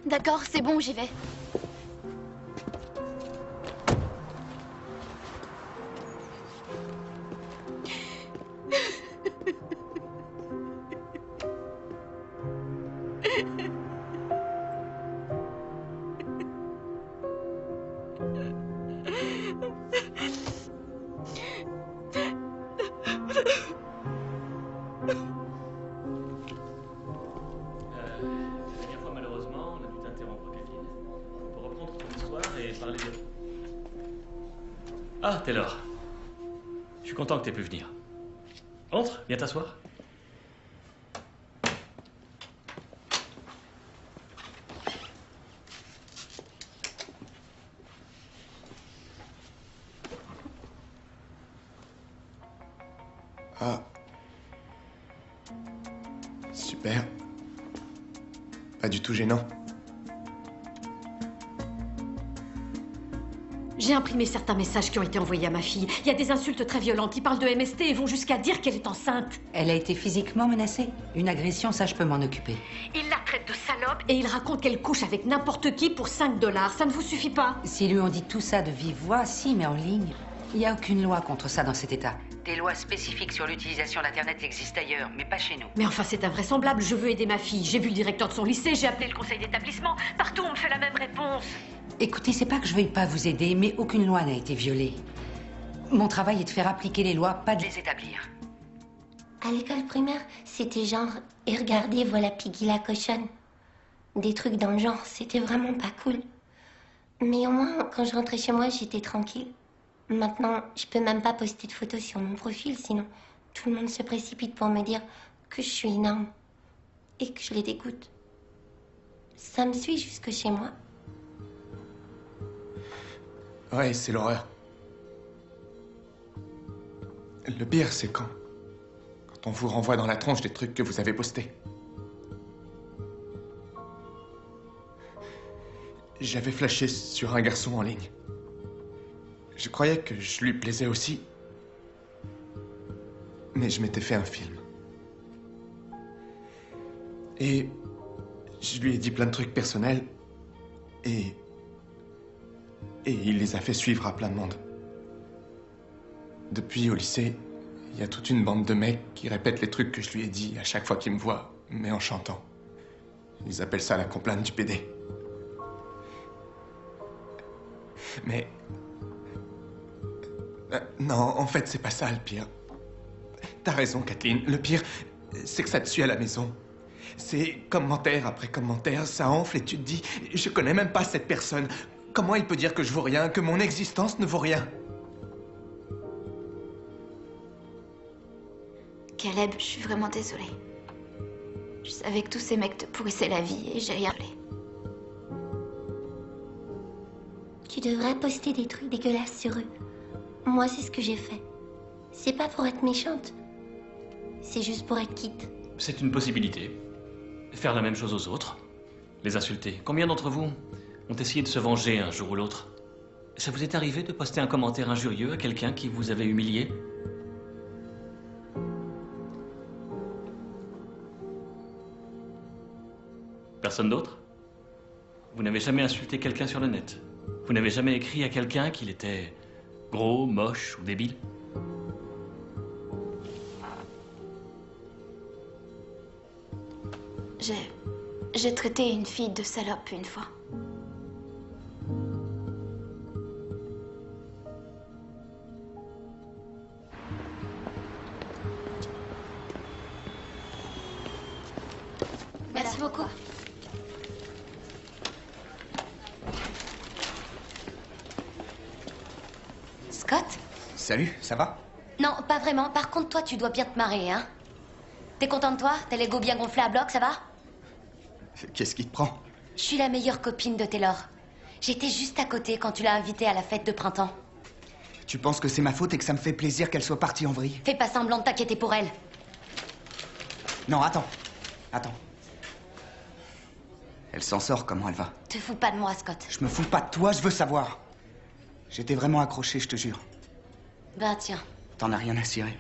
D'accord, c'est bon, j'y vais. Ah, Taylor. Je suis content que t'aies pu venir. Entre, viens t'asseoir. Ah. Super. Pas du tout gênant. J'ai imprimé certains messages qui ont été envoyés à ma fille. Il y a des insultes très violentes. Ils parlent de MST et vont jusqu'à dire qu'elle est enceinte. Elle a été physiquement menacée? Une agression, ça je peux m'en occuper. Il la traite de salope et il raconte qu'elle couche avec n'importe qui pour 5 $. Ça ne vous suffit pas? Si lui ont dit tout ça de vive voix, si, mais en ligne. Il n'y a aucune loi contre ça dans cet État. Des lois spécifiques sur l'utilisation d'Internet existent ailleurs, mais pas chez nous. Mais enfin, c'est invraisemblable. Je veux aider ma fille. J'ai vu le directeur de son lycée, j'ai appelé le conseil d'établissement. Partout, on me fait la même réponse. Écoutez, c'est pas que je veuille pas vous aider, mais aucune loi n'a été violée. Mon travail est de faire appliquer les lois, pas de les établir. À l'école primaire, c'était genre « Et regardez, voilà Piggy la cochonne ». Des trucs dans le genre, c'était vraiment pas cool. Mais au moins, quand je rentrais chez moi, j'étais tranquille. Maintenant, je peux même pas poster de photos sur mon profil, sinon tout le monde se précipite pour me dire que je suis énorme et que je les dégoûte. Ça me suit jusque chez moi. Ouais, c'est l'horreur. Le pire, c'est quand on vous renvoie dans la tronche des trucs que vous avez postés. J'avais flashé sur un garçon en ligne. Je croyais que je lui plaisais aussi. Mais je m'étais fait un film. Et je lui ai dit plein de trucs personnels. Et il les a fait suivre à plein de monde. Depuis, au lycée, il y a toute une bande de mecs qui répètent les trucs que je lui ai dit à chaque fois qu'ils me voient, mais en chantant. Ils appellent ça la complainte du PD. Mais... non, en fait, c'est pas ça le pire. T'as raison, Kathleen. Le pire, c'est que ça te suit à la maison. C'est commentaire après commentaire, ça enfle et tu te dis, je connais même pas cette personne. Comment il peut dire que je vaux rien, que mon existence ne vaut rien? Caleb, je suis vraiment désolée. Je savais que tous ces mecs te pourrissaient la vie et j'ai rien fait. Tu devrais poster des trucs dégueulasses sur eux. Moi, c'est ce que j'ai fait. C'est pas pour être méchante. C'est juste pour être quitte. C'est une possibilité. Faire la même chose aux autres. Les insulter. Combien d'entre vous ont essayé de se venger un jour ou l'autre? Ça vous est arrivé de poster un commentaire injurieux à quelqu'un qui vous avait humilié? Personne d'autre? Vous n'avez jamais insulté quelqu'un sur le net? Vous n'avez jamais écrit à quelqu'un qu'il était gros, moche ou débile? J'ai traité une fille de salope une fois. Merci beaucoup. Scott? Salut, ça va? Non, pas vraiment. Par contre, toi, tu dois bien te marrer, hein? T'es content de toi? T'as l'ego bien gonflé à bloc, ça va? Qu'est-ce qui te prend? Je suis la meilleure copine de Taylor. J'étais juste à côté quand tu l'as invitée à la fête de printemps. Tu penses que c'est ma faute et que ça me fait plaisir qu'elle soit partie en vrille? Fais pas semblant de t'inquiéter pour elle. Non, attends. Attends. Elle s'en sort, comment elle va? Te fous pas de moi, Scott. Je me fous pas de toi, je veux savoir. J'étais vraiment accroché, je te jure. Ben tiens. T'en as rien à cirer.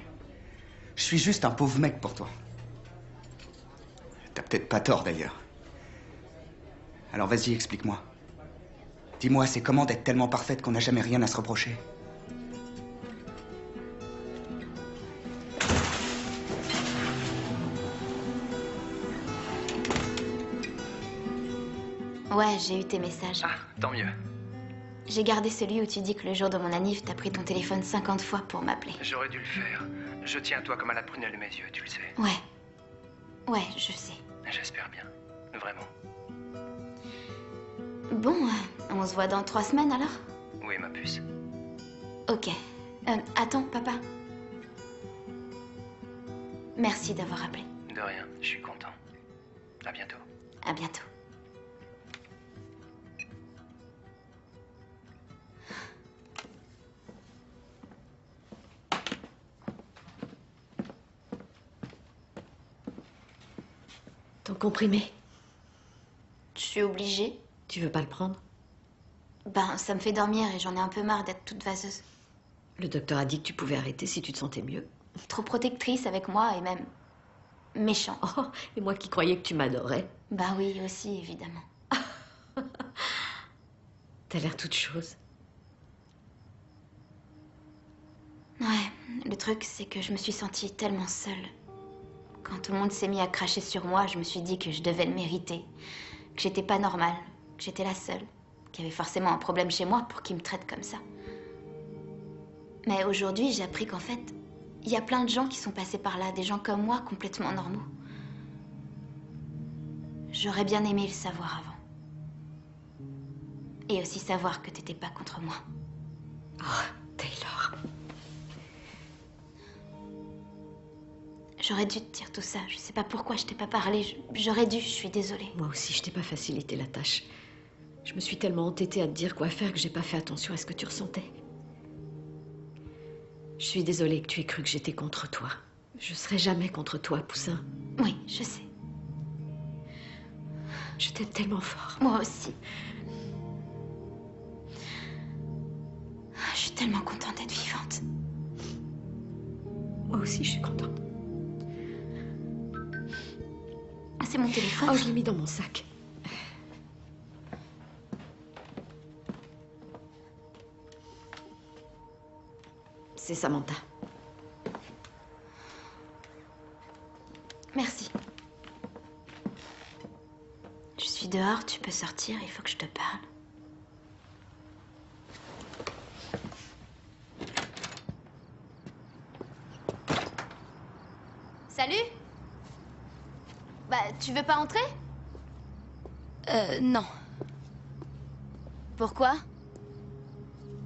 Je suis juste un pauvre mec pour toi. T'as peut-être pas tort, d'ailleurs. Alors vas-y, explique-moi. Dis-moi, c'est comment d'être tellement parfaite qu'on n'a jamais rien à se reprocher? Ouais, j'ai eu tes messages. Ah, tant mieux. J'ai gardé celui où tu dis que le jour de mon anniv, t'as pris ton téléphone 50 fois pour m'appeler. J'aurais dû le faire. Je tiens à toi comme à la prunelle de mes yeux, tu le sais. Ouais. Ouais, je sais. J'espère bien. Vraiment. Bon, on se voit dans 3 semaines alors? Oui, ma puce. Ok. Attends, papa. Merci d'avoir appelé. De rien, je suis content. À bientôt. À bientôt. Ton comprimé? Je suis obligée. Tu veux pas le prendre? Ben, ça me fait dormir et j'en ai un peu marre d'être toute vaseuse. Le docteur a dit que tu pouvais arrêter si tu te sentais mieux. Trop protectrice avec moi et même méchante. Oh, et moi qui croyais que tu m'adorais. Ben oui, aussi, évidemment. T'as l'air toute chose. Ouais, le truc, c'est que je me suis sentie tellement seule. Quand tout le monde s'est mis à cracher sur moi, je me suis dit que je devais le mériter. Que j'étais pas normale, que j'étais la seule. Qu'il y avait forcément un problème chez moi pour qu'ils me traitent comme ça. Mais aujourd'hui, j'ai appris qu'en fait, il y a plein de gens qui sont passés par là, des gens comme moi, complètement normaux. J'aurais bien aimé le savoir avant. Et aussi savoir que t'étais pas contre moi. Oh, Taylor. J'aurais dû te dire tout ça. Je sais pas pourquoi je t'ai pas parlé. J'aurais dû, je suis désolée. Moi aussi, je t'ai pas facilité la tâche. Je me suis tellement entêtée à te dire quoi faire que j'ai pas fait attention à ce que tu ressentais. Je suis désolée que tu aies cru que j'étais contre toi. Je serai jamais contre toi, Poussin. Oui, je sais. Je t'aime tellement fort. Moi aussi. Je suis tellement contente d'être vivante. Moi aussi, je suis contente. Ah, c'est mon téléphone. Oh, je l'ai mis dans mon sac. C'est Samantha. Merci. Je suis dehors, tu peux sortir, il faut que je te parle. Salut? Bah, tu veux pas entrer? Non. Pourquoi?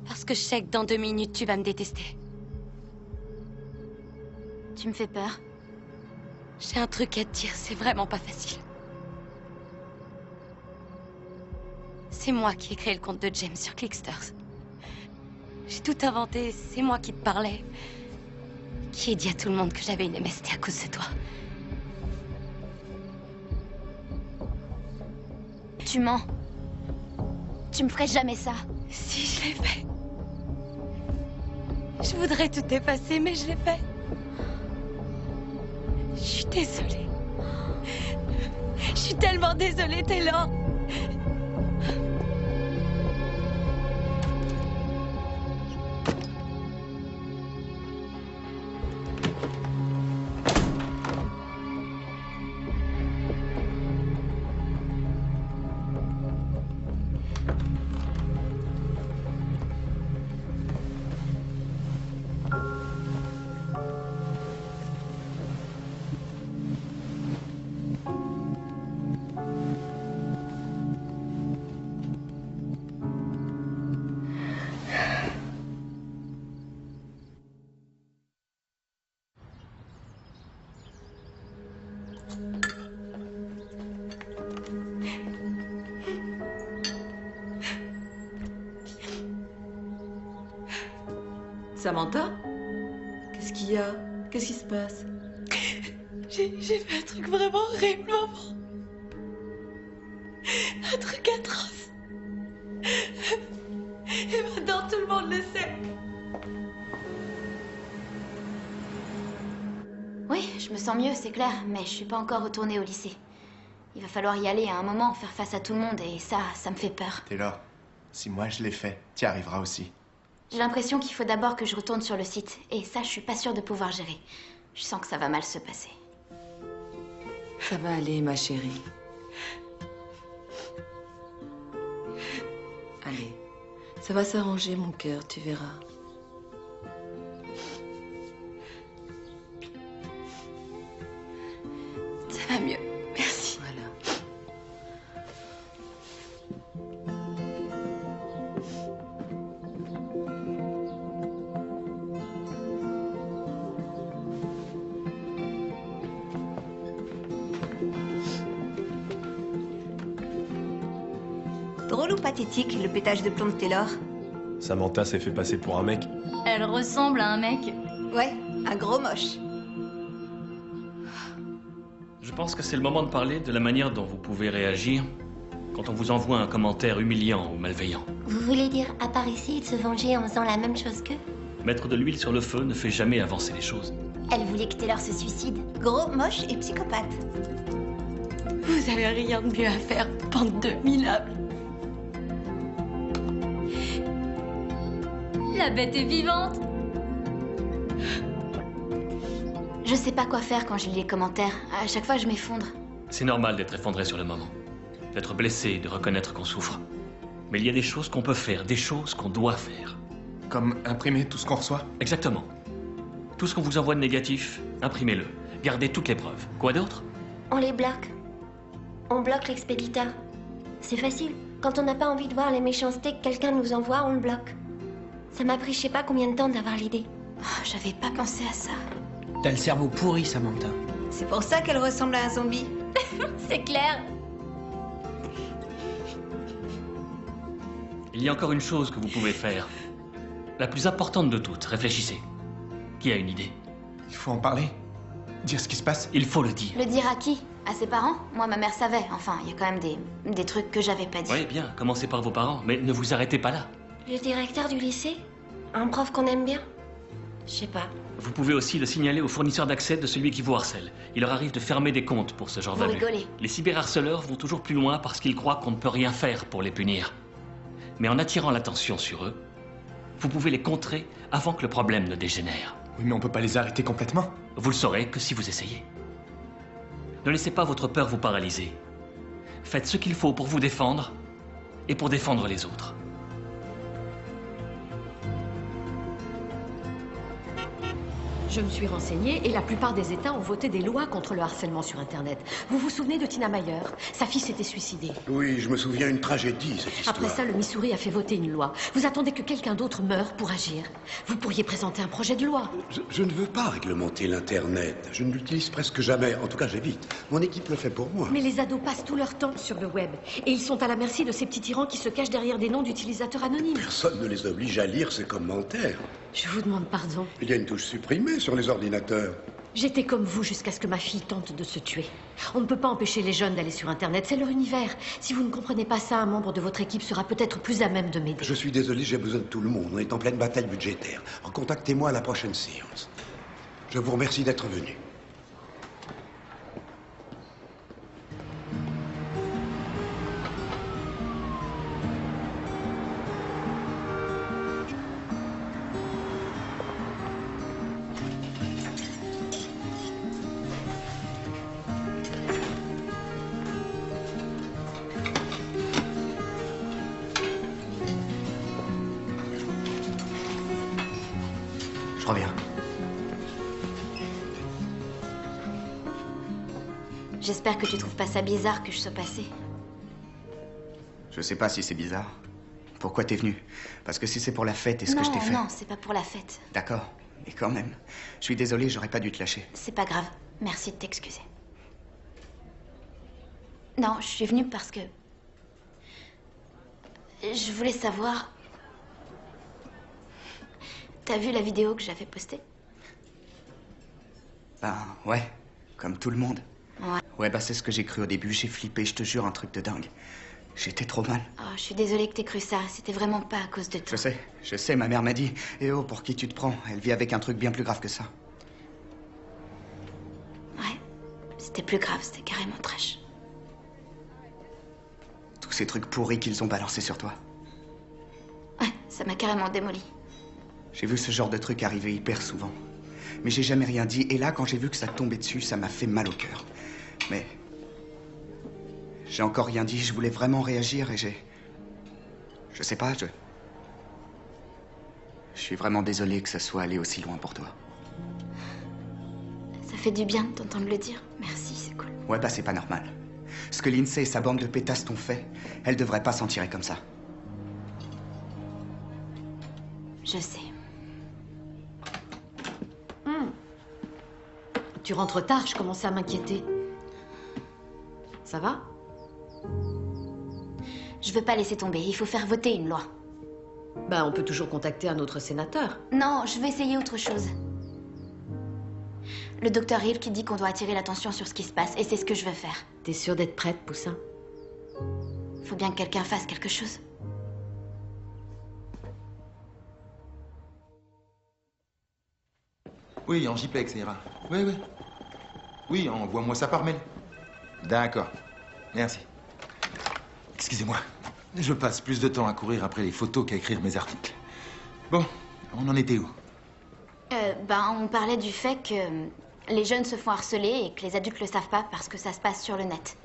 Parce que je sais que dans 2 minutes, tu vas me détester. Tu me fais peur. J'ai un truc à te dire, c'est vraiment pas facile. C'est moi qui ai créé le compte de James sur Clicksters. J'ai tout inventé, c'est moi qui te parlais. Qui ai dit à tout le monde que j'avais une MST à cause de toi. Tu mens. Tu me ferais jamais ça. Si, je l'ai fait. Je voudrais tout effacer, mais je l'ai fait. Je suis désolée. Je suis tellement désolée, Taylor. Samantha? Qu'est-ce qu'il y a? Qu'est-ce qui se passe? J'ai fait un truc vraiment horrible, maman. Un truc atroce. Et maintenant, tout le monde le sait. Oui, je me sens mieux, c'est clair, mais je suis pas encore retournée au lycée. Il va falloir y aller à un moment, faire face à tout le monde, et ça me fait peur. Taylor, si moi je l'ai fait, tu y arriveras aussi. J'ai l'impression qu'il faut d'abord que je retourne sur le site, et ça, je suis pas sûre de pouvoir gérer. Je sens que ça va mal se passer. Ça va aller, ma chérie. Allez, ça va s'arranger, mon cœur, tu verras. Ça va mieux, merci. Voilà. Drôle ou pathétique, le pétage de plomb de Taylor? Samantha s'est fait passer pour un mec. Elle ressemble à un mec. Ouais, un gros moche. Je pense que c'est le moment de parler de la manière dont vous pouvez réagir quand on vous envoie un commentaire humiliant ou malveillant. Vous voulez dire, à part essayer de se venger en faisant la même chose qu'eux? Mettre de l'huile sur le feu ne fait jamais avancer les choses. Elle voulait que Taylor se suicide. Gros, moche et psychopathe. Vous avez rien de mieux à faire, bande de minables. La bête est vivante. Je sais pas quoi faire quand je lis les commentaires. À chaque fois, je m'effondre. C'est normal d'être effondré sur le moment, d'être blessé, de reconnaître qu'on souffre. Mais il y a des choses qu'on peut faire, des choses qu'on doit faire. Comme imprimer tout ce qu'on reçoit? Exactement. Tout ce qu'on vous envoie de négatif, imprimez-le. Gardez toutes les preuves. Quoi d'autre? On les bloque. On bloque l'expéditeur. C'est facile. Quand on n'a pas envie de voir les méchancetés que quelqu'un nous envoie, on le bloque. Ça m'a pris je sais pas combien de temps d'avoir l'idée. Oh, j'avais pas pensé à ça. T'as le cerveau pourri, Samantha. C'est pour ça qu'elle ressemble à un zombie. C'est clair. Il y a encore une chose que vous pouvez faire. La plus importante de toutes, réfléchissez. Qui a une idée? Il faut en parler. Dire ce qui se passe. Il faut le dire. Le dire à qui? À ses parents? Moi, ma mère savait. Enfin, il y a quand même des trucs que j'avais pas dit. Oui, bien. Commencez par vos parents, mais ne vous arrêtez pas là. Le directeur du lycée? Un prof qu'on aime bien? Je sais pas. Vous pouvez aussi le signaler au fournisseur d'accès de celui qui vous harcèle. Il leur arrive de fermer des comptes pour ce genre Vous d'abus. rigolez. Les cyberharceleurs vont toujours plus loin parce qu'ils croient qu'on ne peut rien faire pour les punir. Mais en attirant l'attention sur eux, vous pouvez les contrer avant que le problème ne dégénère. Oui, mais on peut pas les arrêter complètement. Vous le saurez que si vous essayez. Ne laissez pas votre peur vous paralyser. Faites ce qu'il faut pour vous défendre et pour défendre les autres. Je me suis renseignée et la plupart des États ont voté des lois contre le harcèlement sur Internet. Vous vous souvenez de Tina Meyer? Sa fille s'était suicidée. Oui, je me souviens, une tragédie, cette histoire. Après ça, le Missouri a fait voter une loi. Vous attendez que quelqu'un d'autre meure pour agir. Vous pourriez présenter un projet de loi. Je ne veux pas réglementer l'Internet. Je ne l'utilise presque jamais. En tout cas, j'évite. Mon équipe le fait pour moi. Mais les ados passent tout leur temps sur le web. Et ils sont à la merci de ces petits tyrans qui se cachent derrière des noms d'utilisateurs anonymes. Personne ne les oblige à lire ces commentaires. Je vous demande pardon. Il y a une touche supprimée sur les ordinateurs. J'étais comme vous jusqu'à ce que ma fille tente de se tuer. On ne peut pas empêcher les jeunes d'aller sur Internet, c'est leur univers. Si vous ne comprenez pas ça, un membre de votre équipe sera peut-être plus à même de m'aider. Je suis désolé, j'ai besoin de tout le monde. On est en pleine bataille budgétaire. Recontactez-moi à la prochaine séance. Je vous remercie d'être venu. Je reviens. J'espère que tu trouves pas ça bizarre que je sois passée. Je sais pas si c'est bizarre. Pourquoi t'es venu? Parce que si c'est pour la fête, est-ce que je t'ai fait? Non, c'est pas pour la fête. D'accord, mais quand même. Je suis désolé, j'aurais pas dû te lâcher. C'est pas grave. Merci de t'excuser. Non, je suis venue parce que... Je voulais savoir... T'as vu la vidéo que j'avais postée? Ben, ouais. Comme tout le monde. Ouais. Ouais, bah c'est ce que j'ai cru au début. J'ai flippé, je te jure, un truc de dingue. J'étais trop mal. Oh, je suis désolée que t'aies cru ça. C'était vraiment pas à cause de toi. Je sais, ma mère m'a dit. Eh oh, pour qui tu te prends? Elle vit avec un truc bien plus grave que ça. Ouais. C'était plus grave, c'était carrément trash. Tous ces trucs pourris qu'ils ont balancés sur toi. Ouais, ça m'a carrément démoli. J'ai vu ce genre de truc arriver hyper souvent. Mais j'ai jamais rien dit. Et là, quand j'ai vu que ça tombait dessus, ça m'a fait mal au cœur. Mais... j'ai encore rien dit. Je voulais vraiment réagir et j'ai... Je sais pas, je suis vraiment désolé que ça soit allé aussi loin pour toi. Ça fait du bien de t'entendre le dire. Merci, c'est cool. Ouais, bah c'est pas normal. Ce que Lindsay et sa bande de pétasses t'ont fait, elles devraient pas s'en tirer comme ça. Je sais. Tu rentres tard, je commençais à m'inquiéter. Ça va? Je veux pas laisser tomber. Il faut faire voter une loi. Bah, on peut toujours contacter un autre sénateur. Non, je vais essayer autre chose. Le docteur Hill qui dit qu'on doit attirer l'attention sur ce qui se passe, et c'est ce que je veux faire. T'es sûre d'être prête, Poussin? Faut bien que quelqu'un fasse quelque chose. Oui, en JPEG, ça ira. Oui, oui. Oui, envoie-moi ça par mail. D'accord. Merci. Excusez-moi. Je passe plus de temps à courir après les photos qu'à écrire mes articles. Bon, on en était où? On parlait du fait que les jeunes se font harceler et que les adultes le savent pas parce que ça se passe sur le net.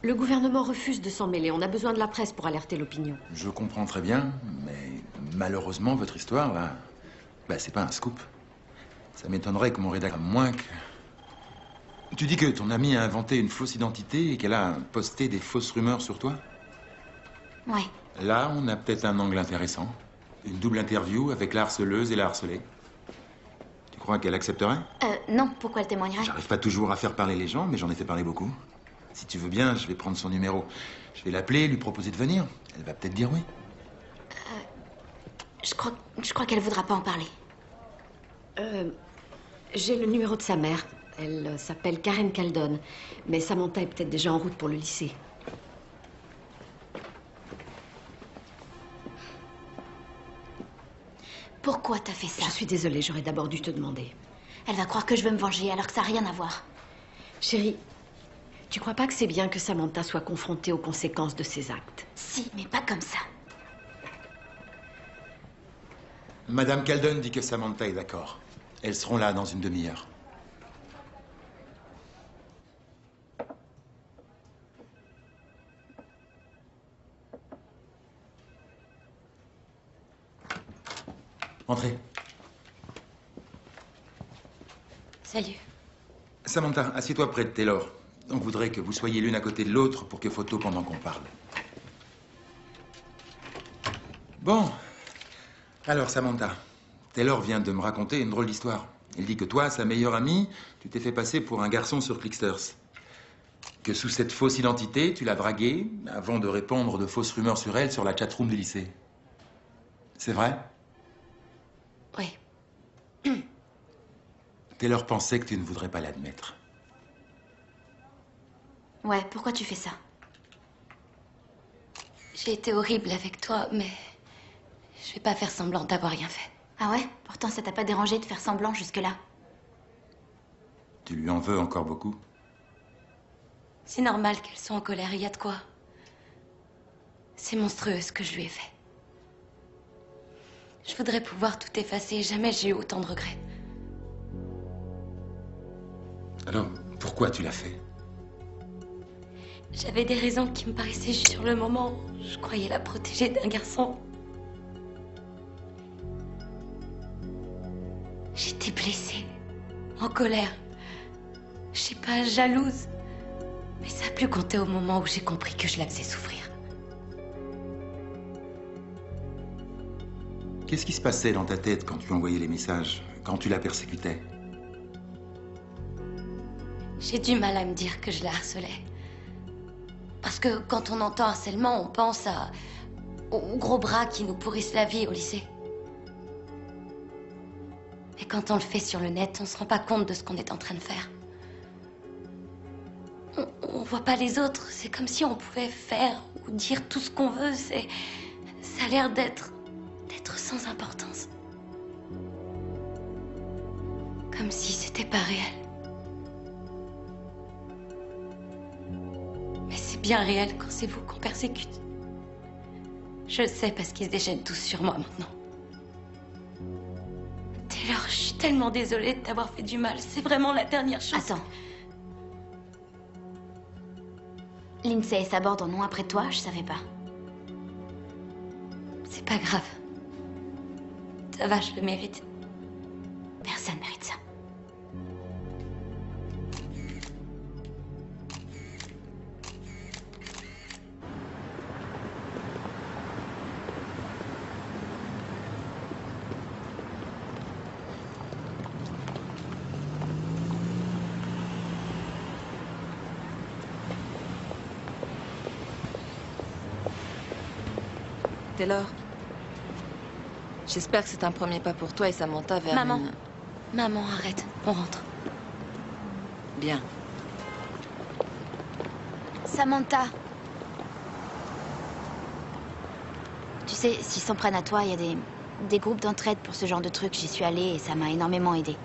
Le gouvernement refuse de s'en mêler. On a besoin de la presse pour alerter l'opinion. Je comprends très bien, mais malheureusement, votre histoire, là, c'est pas un scoop. Ça m'étonnerait que mon rédacteur, à moins que... Tu dis que ton amie a inventé une fausse identité et qu'elle a posté des fausses rumeurs sur toi? Ouais. Là, on a peut-être un angle intéressant. Une double interview avec la harceleuse et la harcelée. Tu crois qu'elle accepterait? Non, pourquoi elle témoignerait? J'arrive pas toujours à faire parler les gens, mais j'en ai fait parler beaucoup. Si tu veux bien, je vais prendre son numéro. Je vais l'appeler, lui proposer de venir. Elle va peut-être dire oui. Je crois qu'elle voudra pas en parler. J'ai le numéro de sa mère. Elle s'appelle Karen Caldon. Mais Samantha est peut-être déjà en route pour le lycée. Pourquoi t'as fait ça? Je suis désolée, j'aurais d'abord dû te demander. Elle va croire que je veux me venger alors que ça n'a rien à voir. Chérie, tu crois pas que c'est bien que Samantha soit confrontée aux conséquences de ses actes? Si, mais pas comme ça. Madame Calden dit que Samantha est d'accord. Elles seront là dans une demi-heure. Entrez. Salut. Samantha, assieds-toi près de Taylor. On voudrait que vous soyez l'une à côté de l'autre pour que photo pendant qu'on parle. Bon. Alors, Samantha, Taylor vient de me raconter une drôle d'histoire. Il dit que toi, sa meilleure amie, tu t'es fait passer pour un garçon sur Clicksters. Que sous cette fausse identité, tu l'as draguée avant de répandre de fausses rumeurs sur elle sur la chatroom du lycée. C'est vrai? Oui. Taylor pensait que tu ne voudrais pas l'admettre. Ouais, pourquoi tu fais ça? J'ai été horrible avec toi, mais je vais pas faire semblant d'avoir rien fait. Ah ouais? Pourtant, ça t'a pas dérangé de faire semblant jusque-là. Tu lui en veux encore beaucoup? C'est normal qu'elle soit en colère, il y a de quoi. C'est monstrueux ce que je lui ai fait. Je voudrais pouvoir tout effacer, jamais j'ai eu autant de regrets. Alors, pourquoi tu l'as fait? J'avais des raisons qui me paraissaient justes sur le moment. Je croyais la protéger d'un garçon. J'étais blessée, en colère. Je sais pas, jalouse. Mais ça a plus compté au moment où j'ai compris que je la faisais souffrir. Qu'est-ce qui se passait dans ta tête quand tu envoyais les messages, quand tu la persécutais? J'ai du mal à me dire que je la harcelais. Parce que quand on entend harcèlement, on pense aux gros bras qui nous pourrissent la vie au lycée. Mais quand on le fait sur le net, on se rend pas compte de ce qu'on est en train de faire. On voit pas les autres. C'est comme si on pouvait faire ou dire tout ce qu'on veut. Ça a l'air d'être sans importance. Comme si c'était pas réel. Mais c'est bien réel quand c'est vous qu'on persécute. Je le sais parce qu'ils se déchaînent tous sur moi maintenant. Taylor, je suis tellement désolée de t'avoir fait du mal. C'est vraiment la dernière chose. Attends. Lindsay et Sabord en ont après toi, je savais pas. C'est pas grave. Ça va, je le mérite. Personne mérite ça. Taylor, j'espère que c'est un premier pas pour toi et Samantha vers Maman. une... Maman, arrête. On rentre. Bien. Samantha. Tu sais, s'ils s'en prennent à toi, il y a des groupes d'entraide pour ce genre de trucs. J'y suis allée et ça m'a énormément aidée.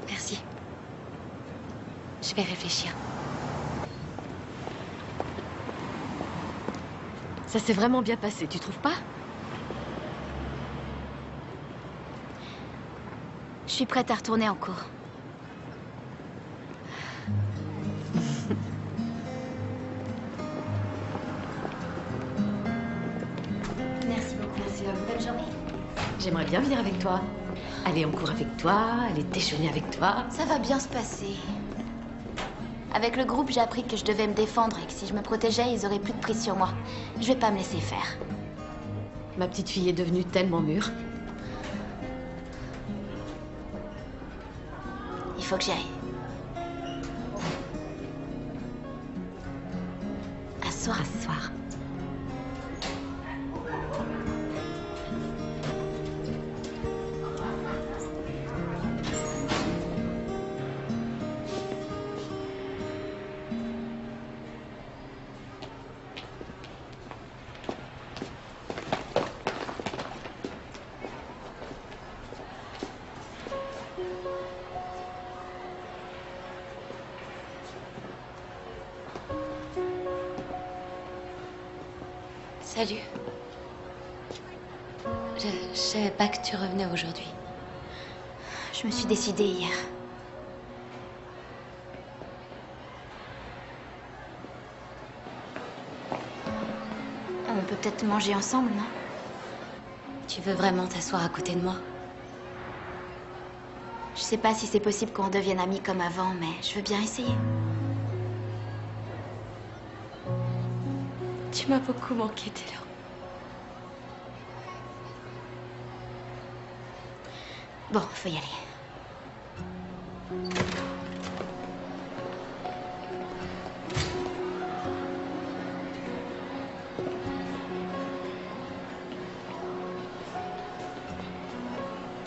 Merci. Je vais réfléchir. Ça s'est vraiment bien passé, tu trouves pas? Je suis prête à retourner en cours. Merci beaucoup. Merci à vous. Bonne journée. J'aimerais bien venir avec toi. Aller en cours avec toi, aller déjeuner avec toi. Ça va bien se passer. Avec le groupe, j'ai appris que je devais me défendre et que si je me protégeais, ils auraient plus de prise sur moi. Je vais pas me laisser faire. Ma petite fille est devenue tellement mûre. Il faut que j'y aille. Asseoir, asseoir. Salut. Je savais pas que tu revenais aujourd'hui. Je me suis décidée hier. On peut peut-être manger ensemble, non? Tu veux vraiment t'asseoir à côté de moi? Je sais pas si c'est possible qu'on redevienne amis comme avant, mais je veux bien essayer. Tu m'as beaucoup manqué, Taylor. Bon, faut y aller.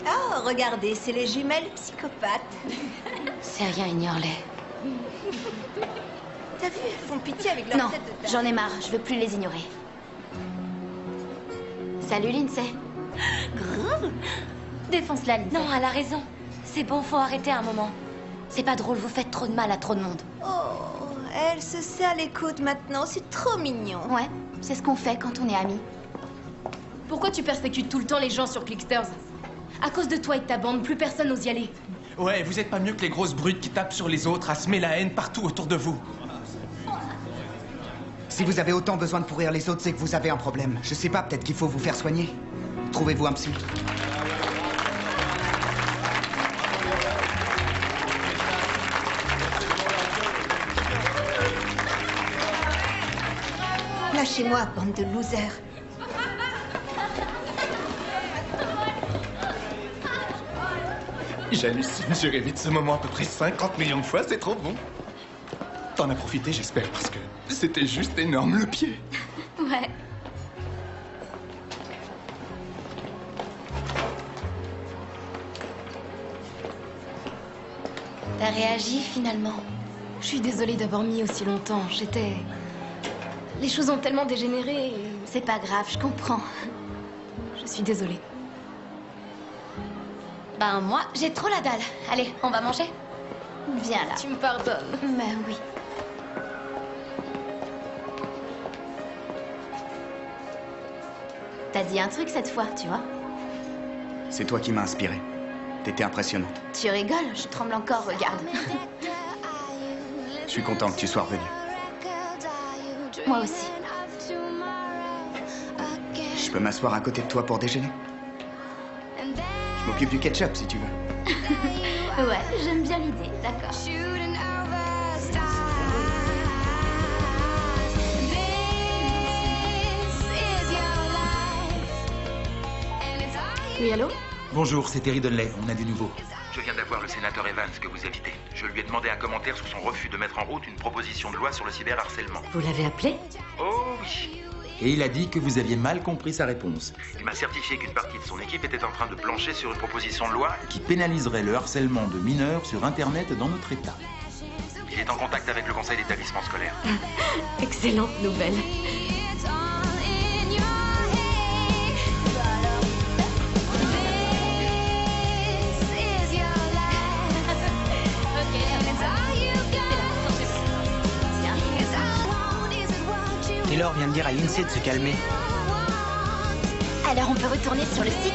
Oh, regardez, c'est les jumelles psychopathes. C'est rien, ignore-les. T'as vu, elles font pitié avec leur Non, tête de j'en ai marre, je veux plus les ignorer. Salut, Lindsay. Défonce-la, Lindsay. Non, elle a raison. C'est bon, faut arrêter un moment. C'est pas drôle, vous faites trop de mal à trop de monde. Oh, elle se serre les coudes maintenant, c'est trop mignon. Ouais, c'est ce qu'on fait quand on est amis. Pourquoi tu persécutes tout le temps les gens sur Clicksters? À cause de toi et de ta bande, plus personne n'ose y aller. Ouais, vous êtes pas mieux que les grosses brutes qui tapent sur les autres à semer la haine partout autour de vous. Si vous avez autant besoin de pourrir les autres, c'est que vous avez un problème. Je sais pas, peut-être qu'il faut vous faire soigner. Trouvez-vous un psy. Lâchez-moi, bande de losers. J'hallucine, j'ai rêvé de ce moment à peu près 50 millions de fois, c'est trop bon. T'en as profité, j'espère, parce que c'était juste énorme, le pied. Ouais. T'as réagi finalement? Je suis désolée d'avoir mis aussi longtemps. Les choses ont tellement dégénéré. C'est pas grave, je comprends. Je suis désolée. Ben moi, j'ai trop la dalle. Allez, on va manger? Viens là. Tu me pardonnes? Ben oui. T'as dit un truc cette fois, tu vois? C'est toi qui m'as inspiré. T'étais impressionnante. Tu rigoles, je tremble encore, regarde. Je suis content que tu sois revenu. Moi aussi. Je peux m'asseoir à côté de toi pour déjeuner? Je m'occupe du ketchup si tu veux. Ouais, j'aime bien l'idée, d'accord. Oui, allô? Bonjour, c'est Terry Donnelly, on a du nouveau. Je viens d'avoir le sénateur Evans que vous évitez. Je lui ai demandé un commentaire sur son refus de mettre en route une proposition de loi sur le cyberharcèlement. Vous l'avez appelé? Oh oui. Et il a dit que vous aviez mal compris sa réponse. Il m'a certifié qu'une partie de son équipe était en train de plancher sur une proposition de loi qui pénaliserait le harcèlement de mineurs sur Internet dans notre État. Il est en contact avec le conseil d'établissement scolaire. Excellente nouvelle. Taylor vient de dire à Lindsay de se calmer. Alors on peut retourner sur le site?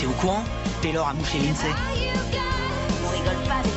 T'es au courant? Taylor a mouché Lindsay. On rigole pas avec